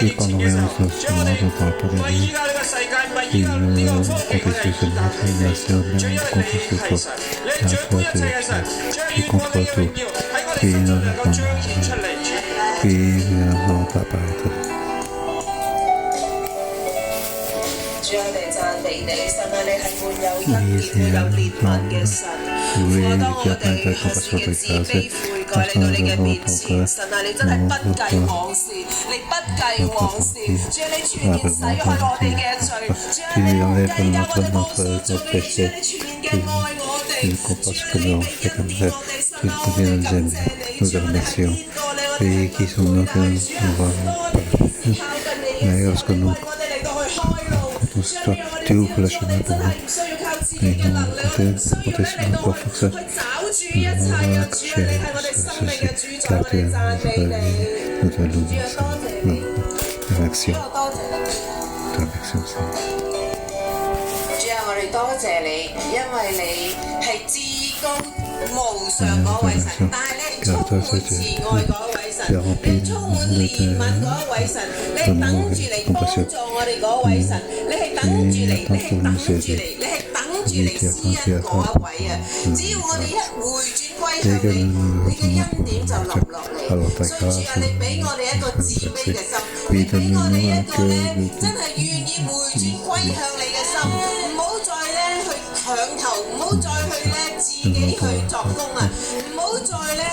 Et pendant les ressourcements de ton appel, et nous contestons notre nation, nous contestons la foi et contre tout. Et nous n'avons pas apparaître. Oui, Seigneur, oui, tu as plein de compassion de grâce. Parce que nous avons ton cœur, tu enlèves notre péché, tu comprends ce que nous avons fait comme ça, tu continues de nous aimer, nous te remercions. Et qui sommes-nous que nous avons mais lorsque nous tu ouvres le chemin pour nous, et nous comptons sur notre force. Nous allons accrocher ceci, car tu es notre vie, notre louange, notre action, Seigneur. 主啊，我哋多謝你，因為你係至高無上嗰位神，但係你係充滿慈愛嗰位神，你充滿憐憫嗰位神，你係等住嚟幫助我哋嗰位神，你係等住嚟，你係等住嚟，你係等住嚟施恩嗰一位啊！只要我哋一回轉歸向你，你嘅恩典就臨落嚟。所以主啊，你俾我哋一個自卑嘅心，你俾我哋一個咧真係願意回轉歸向你嘅心，唔好再咧去強求，唔好再去咧自己去作工啊，唔好再咧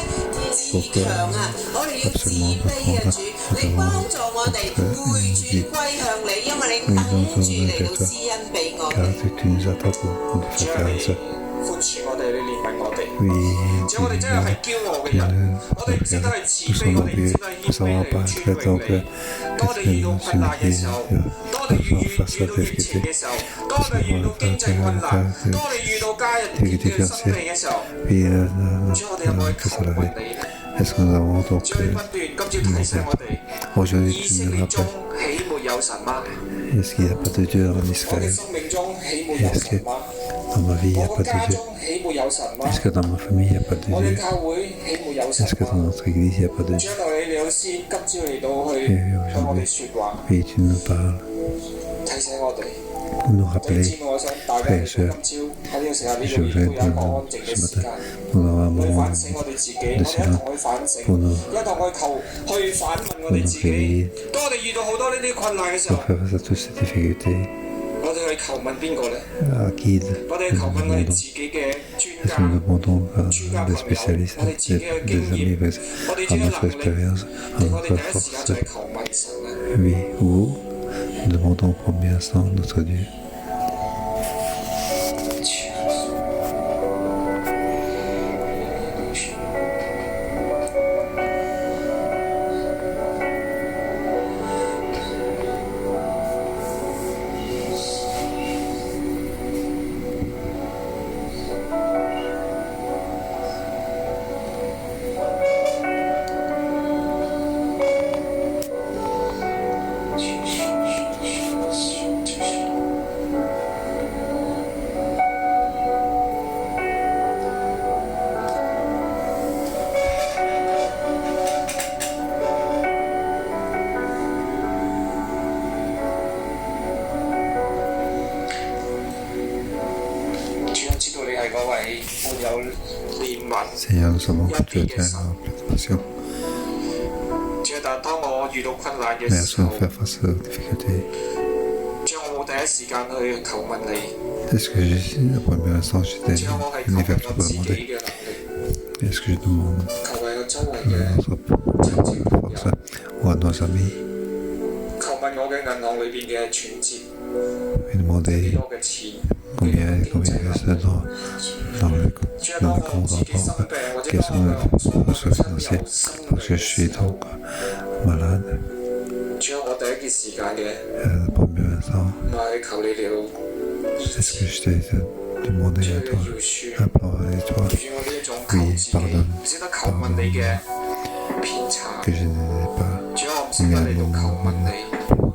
自強啊！我哋要自卑啊，主，你幫助我哋回轉歸向你，因為你等住嚟到施恩俾我哋。寬恕我哋，你憐憫我哋。只要我哋真係驕傲嘅人，我哋唔識得去慈悲，我哋唔識得謙卑嚟尊榮你。當我哋遇到困難嘅時候，當我哋遇到疫情嘅時候，當我哋遇到經濟困難，當我哋遇到家人嘅生病嘅時候，主我哋有冇去求問你？主你不斷今朝提醒我哋，以色列中豈沒有神嗎？我嘅生命中豈沒有神嗎？我嘅家中豈沒有神嗎？我嘅教會豈沒有神嗎？主啊，你老師今朝嚟到去向我哋説話，提醒我哋。弟兄，我想大家今朝喺呢個時候，呢度亦都有一個安靜嘅時間，去反省我哋自己，我哋一同去反省，一同去反問我哋自己。當我哋遇到好多呢啲困難嘅時候，我哋去求問邊個呢？我哋去求問我哋自己嘅專家朋友，我哋自己嘅經驗，我哋自己嘅能力，定我哋第一時間就係求問嘅時候咧， Oui, où nous demandons au premier instant notre Dieu. Seigneur, nous savons que tu es plein de compassion. 主啊，但係當我遇到困難嘅 Mais à 時候， faire face aux difficultés, 主啊，我冇第一時間去求問你， est-ce que au premier instant, j'étais 主啊，我係 venu 求 vers 問 toi 我 pour 自己 demander 嘅能力， est-ce que je demande 求為我周圍 à 嘅 notre force ou à nos amis 求問我嘅銀行裏邊嘅存折 et demander 幾多嘅錢， combien reste dans le 主啊，當我 compte 自己 en 生 banque, 病或者 quels 當 sont 我 les ressources 身 financières 有生 parce que je suis 病嘅時候 donc malade. 主啊，我第一件時間嘅 Le premier instant, 唔係求你哋 est-ce que je t'ai demandé 主 à 啊， toi, 你饒恕。 imploré toi 主我呢一種求 Oui, 自己， pardonne. 唔識得求問你嘅偏差。 que je n'ai pas 主啊，我唔識得嚟到求問你。 pour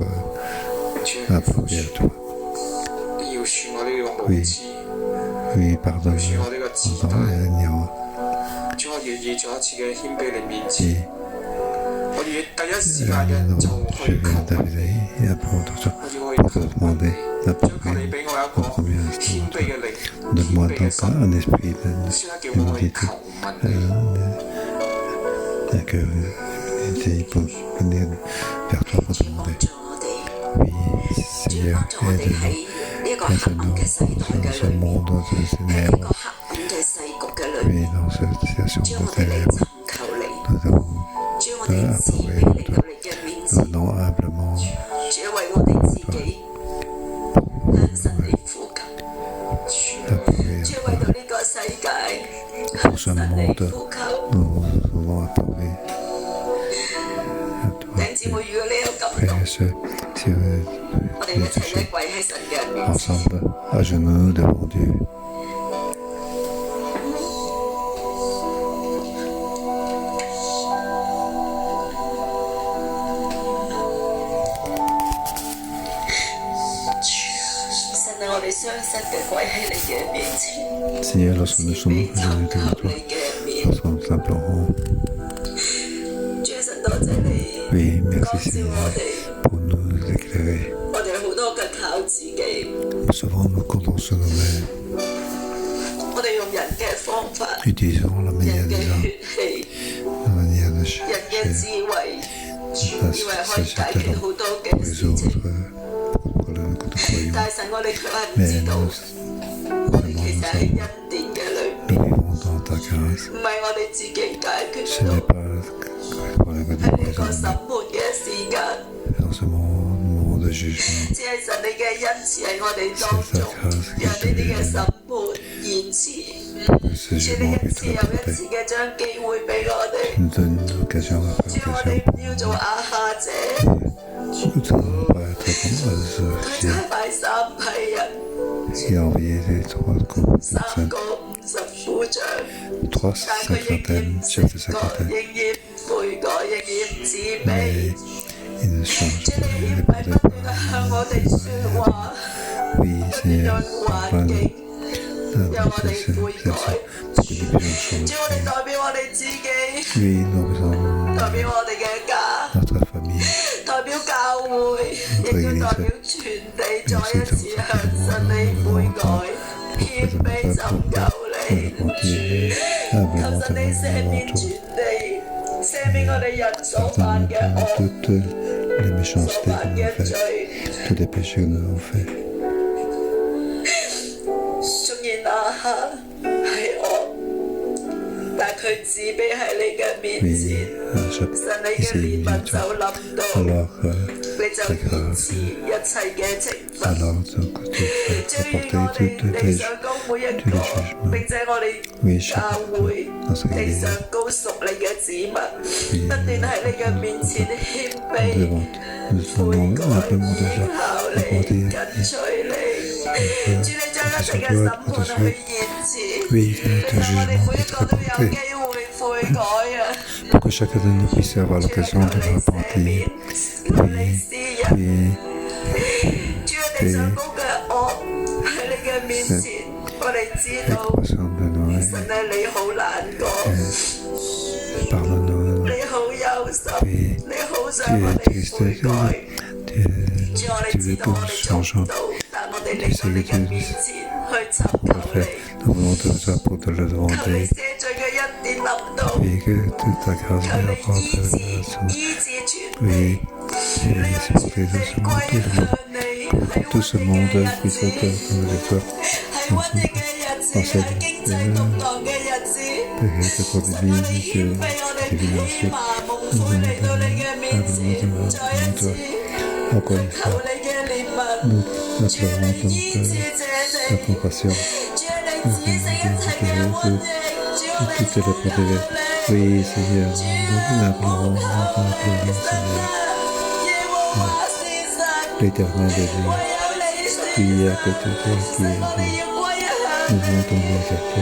主啊， implorer à toi. 你饒恕我呢個無知， Oui, pardonne 饒恕我呢個自 pardon 大。 et l'ignorance. 主，我願意再一次嘅謙卑你面前， Et 我願意第一時間嘅就 je 去求 viens 問 d'arriver et apprendre toi 我要 pour 去 te 求問 demander 你。主，求你 d'approcher 俾我一 au 個 premier 謙 instant. 卑嘅靈，謙 Donne-moi 卑嘅 donc 心， un esprit 先得叫我去 d'humilité, 求問你。 un cœur d'humilité pour venir vers toi pour 幫 demander. 助我哋， Oui, 主 Seigneur, 幫助我哋 aide-nous. 喺呢一個黑暗 Aide-nous 嘅世代 dans 嘅 ce 裏面， monde de 喺呢 ténèbres. 個黑暗嘅世局嘅裏 Oui, 面， dans cette situation 主 de 我哋嚟 ténèbres, 尋求你， nous avons 主我哋慈悲嚟到你嘅面前， venons humblement 主為我哋自己向神嚟呼求， d'appuyer 主 à 為 toi. 到呢個世界 Pour 向 ce 神嚟 monde, 呼求。 nous voulons approuver à 弟 toi. 兄姊妹，如果你有感 Frères 動 et，sœurs, si vous 我哋一 êtes 齊咧 touchés 跪喺神嘅面前。 ensemble, à genoux devant Dieu. 神啊，我哋雙膝嘅跪喺你嘅面前， Seigneur, lorsque nous 慈 sommes 悲 venus 尋 devant 求 toi, 你嘅面。 lorsque nous t'implorons, 主啊，神多謝你， oui, 光 merci 照 Seigneur 我哋， pour nous éclairer. 我哋好多嘅靠自己， Souvent nous comptons sur nous-mêmes, 我哋用人嘅方法、 utilisons la manière 人嘅 des uns, 血氣、 la manière de 人嘅 chercher 智慧， à 以為可以 s'agir 解決好多 pour 嘅 les 事情。 autres, pour le que nous croyons. 但係神，我哋卻係唔 Mais 知道， nous, 我哋 vraiment, 其 nous 實喺 savons, 恩典嘅裏 nous 面， vivons dans ta grâce. 唔係我哋自己解 Ce 決 n'est 到。 pas pour la 喺 bonne 呢個 raison, 審判嘅時間， dans ce moment de jugement. 只係神你嘅恩慈喺我哋當中，讓呢啲嘅審判延遲。 Ce 主你 jugement 一 puisse 次又一 reporter. 次嘅將機會俾我哋。 Nous donne l'occasion à 主我 faire 哋 péché. 唔要做亞哈者， Nous ne devons pas être comme Azur 佢差派三批人， qui a envoyé les trois groupes de 三 personnes, 個50夫長， trois 但佢仍然 cinquantaines, 唔 chefs de 識改， cinquantaine. 仍然唔悔改，仍然唔自 Mais 卑。 ils ne changent 主 pas, 你 ils 唔 ne 係 répondent 不斷地向我哋説話， Oui, 不斷讓 Seigneur, 環 parle-nous. 境 Ah, 讓我 c'est 哋悔改。 pour que nous puissions 主 changer. 我哋代表我哋自己， Oui, nous besoin 代表我哋嘅家。 notre famille, 代表教會，亦都代表全地，再一次向神你悔改，謙卑尋求你， repentir 求 humblement 神你赦免 devant 全 toi. 地，赦免我哋人所犯 Pardonne 嘅惡， toutes les 所 méchancetés 犯 que nous 嘅 avons faites, 罪。 tous les péchés que nous avons faits. 縱然亞哈係惡，但佢佢自卑喺你嘅面前，神你嘅憐憫就臨到，你就延遲一切嘅懲罰。主要我哋地上高每一個，並且我哋教會地上高屬你嘅子民，不斷喺你嘅面前謙卑悔改依靠你跟隨你。主你將一切嘅審判去延遲，讓我哋每一個都有機會悔改啊！ pour que chacun de nous puisse avoir l'occasion de repentir, prier, 主啊，地上高嘅惡喺你嘅面前，我哋知道 pardonne-nous, 神啊，你好難過， pardonne-nous, 你好憂心， oui, 你好想 tu 我 es 哋 triste, 悔改。 主，我哋 tu 知 veux 道 que 我 nous 哋做唔 changeons 到，但我哋嚟到你嘅面前去尋求 pour le faire. 你， Nous voulons te faire pour te le 求你 demander, 赦罪嘅恩典臨到， et que toute ta grâce 求 et 你 la grâce 醫 de 治 la grâce, 醫治全 oui, 地， et supporter tout ce monde, tout ce monde, puisse être comme de toi, 係瘟疫嘅日子，係經濟動盪嘅日子。 et que pour les 我哋 vies, 謙 que 卑，我哋 les 披 vies 麻蒙灰嚟到你嘅面前，再一次 encore une 求 fois, 你嘅憐憫， nous 主啊， implorons 你醫治 ta 這地， compassion, 主啊，你止息一切嘅瘟疫，主啊，你 toutes les 呼求 protégées. 你， Oui, Seigneur, 主 nous 啊， implorons, 呼 nous 求你 implorons, 神 Seigneur, 啊，耶和華是神， l'Éternel des 唯 dieux, 有你是 qui 神， a que tout toi, qui 神 est 我哋 Dieu. 要歸向 Nous voulons tourner vers toi.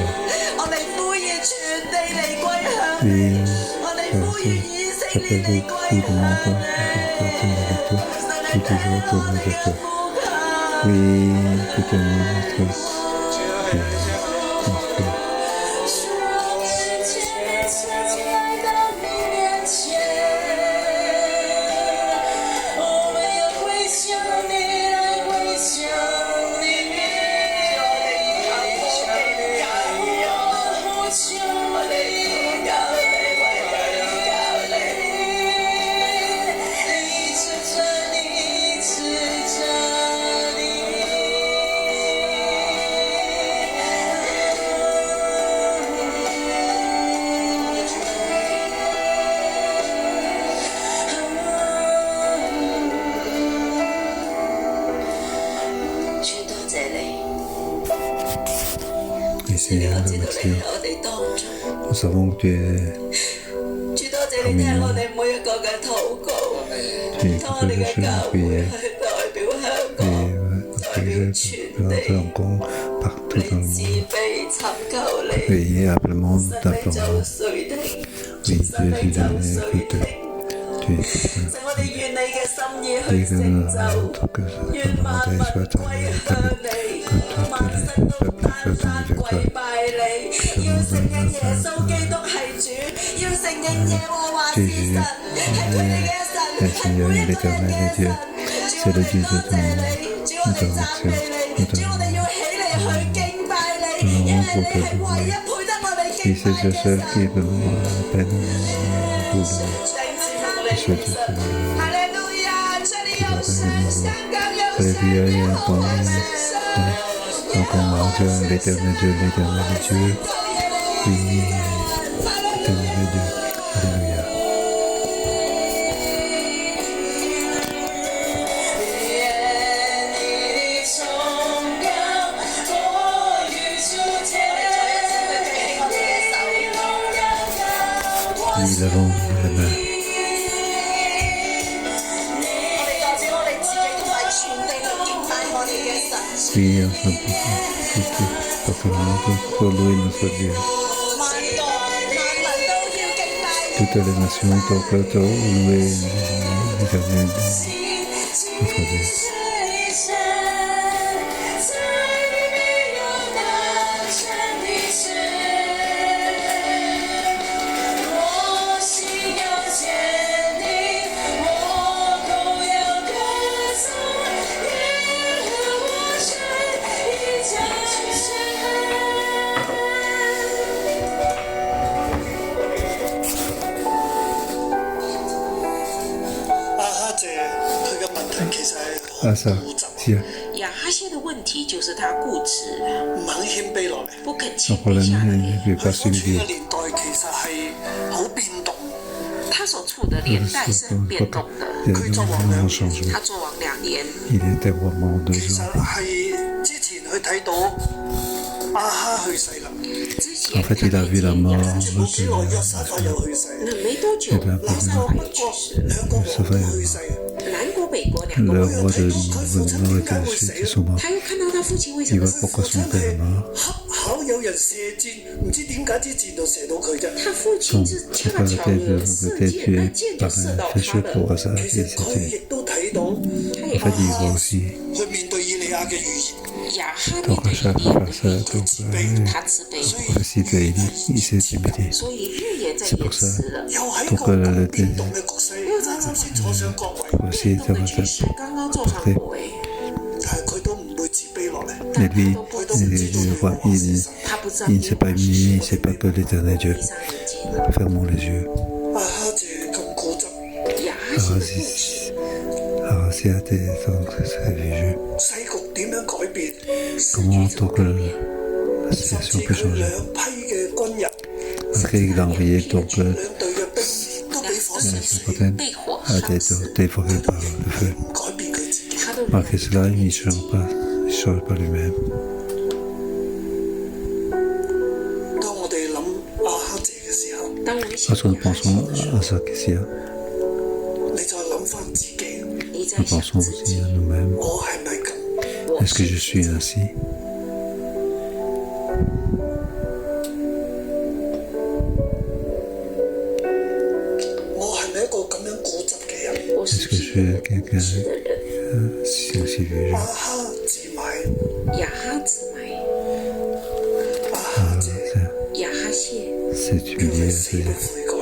我哋呼籲全地嚟歸向 Oui, 你，我哋呼籲以色列 j'appelle 嚟 tout 歸 le monde 向 à tourner vers toi, 你， tout toujours 我 tourner 哋 vers 嘅 toi. 呼求。 Oui, tout le monde, toi. 主啊，係 让一切曾来到你面前，我们要归向你，来归向你。我呼求你，高你，一直着你，一直着你。主多謝你， Et 主你 Seigneur, 我知道 merci. 你喺我哋當中。 Nous savons que tu es 主多謝你聽我哋每一個嘅禱告，當我哋嘅教會去代表香港，代表全地， partout dans 你 le 自 monde. 卑尋求你， Oui, appelle le monde 神你就 d'implorant. 垂聽， Oui, 神 Dieu, 你 tu 就 donnes 垂 écoute. 聽。 Tu es 神，我哋願你嘅心意 Oui, 去成 que 就， que 願 ta 萬 volonté 民 soit 歸向 établie. 你， Que 萬 tous 身 les 都 peuples 單 soient 單 tournés vers 跪 toi. 拜你，要承認耶穌基督係主，要承認耶和華是神，係佢哋嘅神，係每一個人嘅神。主，我哋多謝你，主，我哋讚美你，主，我哋要起嚟去敬拜你，因為你係唯一配得我哋 Et 敬 c'est 拜 ce 嘅 seul 神。 qui peut nous peine nous 哈利路亞，這裡有神，香港有神，耶和華是神。 Donc on marche l'éternel Dieu, l'éternel Dieu. Oui, l'éternel Dieu. Alléluia. 願你的崇高過於諸天，你榮耀高過 Oui, l'avons la main. 我哋代表我哋自己同埋全地去敬拜我哋嘅神。 Oui, enfin, pour que le monde soit loué notre Dieu. 萬國萬民都要敬拜你。 Toutes les nations doivent louer l'éternel notre Dieu. 阿哈姐佢嘅問題其實係好 Ah ça, 古雜。 si, 雅哈谢的问题就是他固執，唔肯謙卑落嚟。不肯 Le 謙卑 problème 下來。 n'est 佢 pas 所處 celui 嘅年代其實係好變動，他所處的年代是很變動的。des changements. 他做王2年， Il était vraiment 2其實 ans. 係之前佢睇到亞哈去世啦，之前 En fait, il a vu la mort 冇幾耐約 de 沙法又去世，那沒多久，南約沙國北法也去國世了，兩個王都去世，南國北國兩個 le 王， roi de Nouvelle-Galles sont morts. 他又看到他父親為什 Il 麼 voit 死， pourquoi son père est mort. 恰巧有人射箭，唔知點解支箭就射到佢啫。他父親是恰巧有射箭，那箭就射到他了。其實佢亦都睇到他也 En fait, il voit aussi. 去面對以利亞嘅預言，亞哈面 Donc, 對 à chaque 以利 face, donc, 他慈悲， aussi de Élie, il s'est timidé. 所以日也在 C'est 延 pour ça. 遲了。又喺 Donc, 個 le 咁變動嘅局勢，啱啱先坐上國位， aussi 變動的 davantage 局勢剛剛坐上國位，但係佢都唔會自卑落嚟。 Mais lui, 他都不自知， il voit, il 他不知道 ne s'est pas mis, il ne sait pas que l'Éternel Dieu. 閉上眼睛。 Fermons les yeux. 亞哈謝咁固執，亞哈謝的固執， Alors, si à tes donc, c'est vieux, 世局點樣改變？ comment donc la 甚 situation 至 peut 佢 changer? 兩批嘅軍人， Après, il a envoyé donc 兩隊嘅兵都俾火燒死， Fontaine 被火 a 燒 été 死， dévoré par le feu. 唔改變佢自己。他都 Malgré cela, il ne change pas lui-même. 當我哋諗亞哈謝嘅時候，當我們想 Lorsque nous 亞哈 pensons 謝的時候 à ça, qu'est-ce qu'il y a? 你再諗翻自己，你在 Nous 想 pensons 自 aussi 己 à，nous-mêmes. 我係咪咁？我 Est-ce que je 是 suis ainsi? 我係咪一個咁樣固執嘅人？我是 Est-ce 不 que 是 je 一 suis 個 quelqu'un 是的人？ aussi vieux? 亞哈自買，亞哈自買，亞哈謝 亞哈謝 C'est 叫 humilié, 佢死 c'est 不悔改。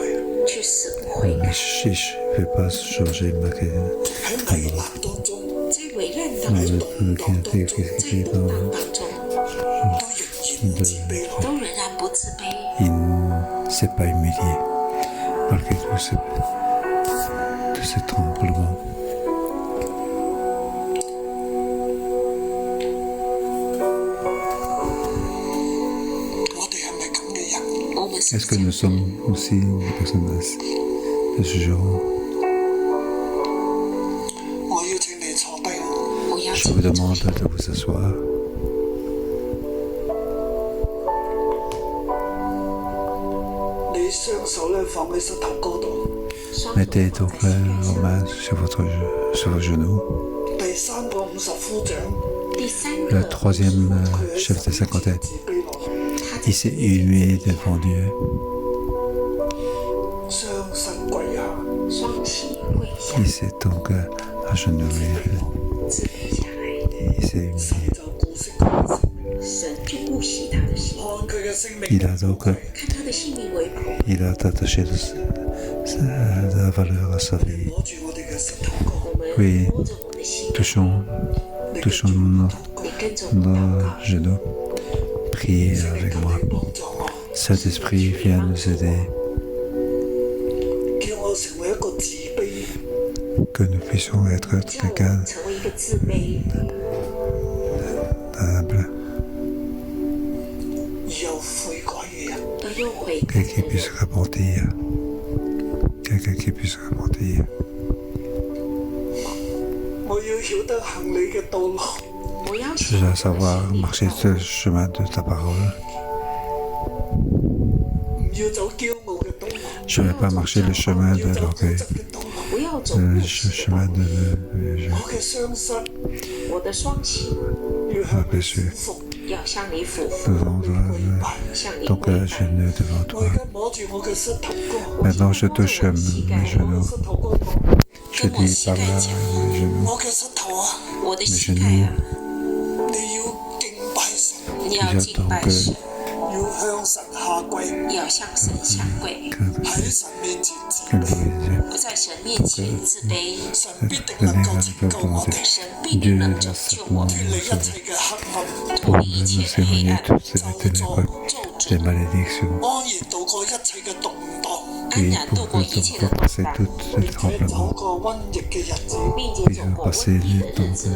去死不悔改， chiche, ne peut pas changer ma carrière. 喺危難當中，在危難當中，在動盪當中，都仍然唔自卑落。都仍然不自卑。 Il ne s'est pas humilié, malgré tous ces tremblements. 我哋係咪咁嘅人？我們是 Est-ce que nous sommes aussi des personnes de ce genre? 我邀請你坐低，我要 Je vous demande de vous asseoir. 你雙手咧放喺膝頭哥度。雙手 Mettez 放 donc 在膝頭 vos mains sur vos genoux. 第三個50夫長，第三 Le 個， troisième 佢喺 chef de 神 cinquantaine, 自卑落嚟， il s'est humilié devant Dieu. 雙膝跪下，雙膝跪下， Il s'est donc agenouillé. 自卑下來， Il s'est humilié. 就顧惜佢嘅性命，神就顧惜他的性命，看佢嘅性命。 Il a donc 看他的性命為寶， il a attaché la valeur à sa vie. 攞住我哋嘅膝頭哥，我們 Oui. 摸着我們的心， Touchons 你跟住 nos, 你跟着我禱 nos 告， genoux. Priez 聖靈 avec 求 moi. 你幫助我， Saint-Esprit, viens nous aider, 叫我成為一個自卑、 que nous puissions être 叫我 quelqu'un 成為一個自卑 d'humble, 而又悔改嘅人。而又悔改 quelqu'un qui 的 puisse 人， repentir, quelqu'un qui puisse repentir. 我要曉得行你嘅道路，我要 Je dois savoir marcher ce chemin de ta parole. 唔要走驕傲嘅道路， Je ne vais pas marcher le chemin 要 de 走固 l'orgueil, 執嘅道路。不要走 le 固執 chemin de 我嘅雙膝我的雙膝要向你俯伏，要向你俯伏， nous rendre 向你 donc 跪 à 拜。 genoux devant 我而 toi. 家摸住我嘅膝頭哥， Maintenant, je touche mes 我 genoux. 嘅膝頭哥講： Je dis par là mes genoux. 我嘅膝頭啊，我的膝蓋啊，你要敬拜神，你要敬拜神，要向神下跪，要向神下跪，喺神面前自跟住不在神面前自卑，神必定能夠拯救我哋，神必定能拯救我脱們，離一切嘅黑暗，脱離一切的黑暗、toutes les ténèbres, 咒 les 詛， malédictions, 安然度過一切嘅動盪，安 et 然度 pour 過 que 一切 nous 的 puissions 動 passer 盪， toutes 並 les 且走 tremblements, 過瘟疫嘅日子，並且走 puissions 過 passer 瘟疫 les 的日 temps 子。 de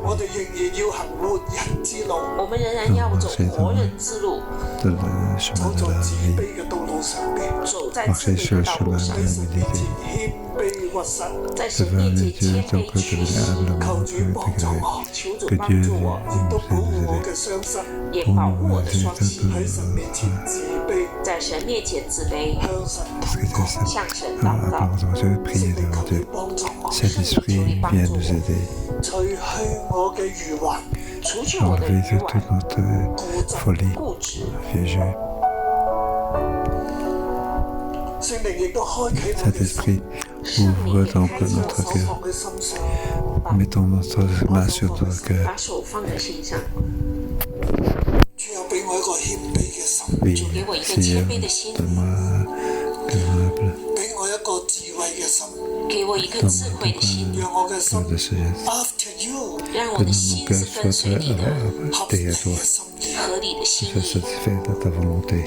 我 pandémie, 哋仍然要行活人之路，我們仍然要走活人之路， de le 走 chemin de 在 la 自 vie, 卑嘅道路上邊，走在自卑的道路上，喺神面前謙卑屈膝，在神 devant 面 les 前 dieux, 謙 donc 卑 de 屈 venir 膝， humblement 求主幫助 déclarer 我，求主 que 幫 Dieu 助我， 都保護 nous 我 aide 嘅傷心，也 pour 保護我的 nous 雙 aider 膝，喺神面前自卑，在神面前自卑，向神 parce que Dieu s'aime. 向神禱告。 Apparemment, je vais prier 聖靈 devant 求你 Dieu. 幫助我， Saint-Esprit, viens nous aider. 除去我嘅愚頑，除去我的 Enlever 愚 toute 頑、 notre folie, 固執， piégeux. 聖靈亦都開啟我嘅心， Saint-Esprit, ouvre donc 將 notre 手 cœur. 放喺心上， Mettons notre main sur notre cœur. 把手放在心上。主又俾我一個謙卑嘅心， Oui, 主給我一個 Seigneur, 謙卑的心， donne-moi que humble, 俾我一個智慧嘅心，給我一個智慧的心，讓我嘅心 cœur de sagesse. after you 讓我 Que 的 mon 心 cœur 是跟 soit 隨你的，合 derrière 你 toi, 嘅心意，合你的心 soit 意。 satisfait de ta volonté.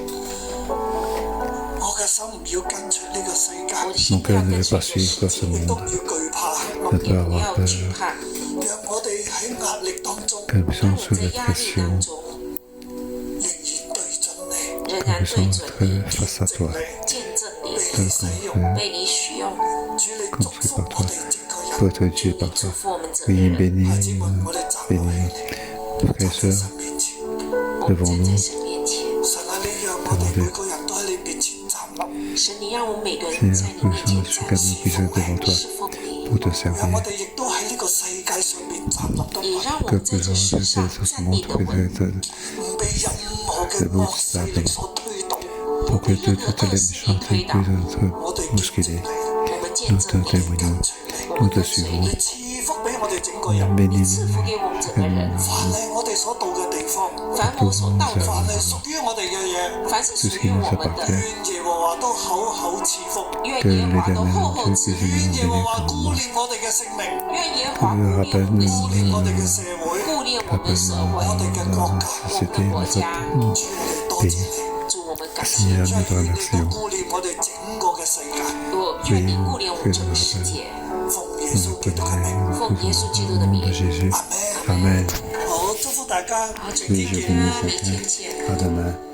我嘅心唔要跟隨呢個世界，我的心 Mon 不要 cœur ne 跟 veut 隨 pas 這世 suivre 界 ce，亦都唔 monde, 要懼怕， ne 也 pas 不要 avoir 懼 peur, 怕。讓我哋喺壓力當中 que nous 讓 puissions 我 sous 在 la 壓力 pression, 當中，仍然對準你，仍 que 然 nous 對 puissions 準你， être face à toi, 見證你，被你使用， que 被你使用，主你祝福我哋整個 pour 人， être tué 你 par 祝 toi. 福我們整個 Oui, 人。 bénis, 孩子們，我哋站落 bénis 起 nos frères et 嚟，在 sœurs 神面前，我們 devant 站在 nous. 神面前，神啊，你讓我哋每個人都喺你面前站立，神，你讓我們每個人在你面前站立，侍奉你， pour te 讓 servir, 我哋亦都喺呢個世界上面站立得也讓我 que 們在這 puissions 世 rester 上 sur ce 站立 monde, 得穩， 唔被任何嘅惡勢力所推動。 pour que toutes les méchantes puissent être bousculées. 我們見 Nous 證 te 你， témoignons, 我 nous 們 te 跟隨 suivons. 你，賜福俾我哋整個人， Bénis-nous, 賜福給我們整個人，凡係我哋所到嘅地方，凡我所到的凡地方，係屬於我哋嘅嘢，凡是屬於我們的，願耶和華都口口賜福，願耶和華都厚厚賜福，願耶和華顧念我哋嘅性命，願耶和華顧念我們的顧性命，念我哋嘅社會，顧念我們的社會，我哋嘅國家，我們的國家。主我哋多謝你，祝我們感謝 Seigneur, 你， nous te 願你 remercions. 都顧念我哋整個嘅世界，我願你顧念我們整個世界，奉耶 Nous 穌基督嘅名， connaissons 奉耶穌基督的 au nom 名 de Jésus. 阿門。 Amen. 好，祝福大家，好，祝 Oui, 福 je 大家， bénis 每 chacun. 天見。 À demain.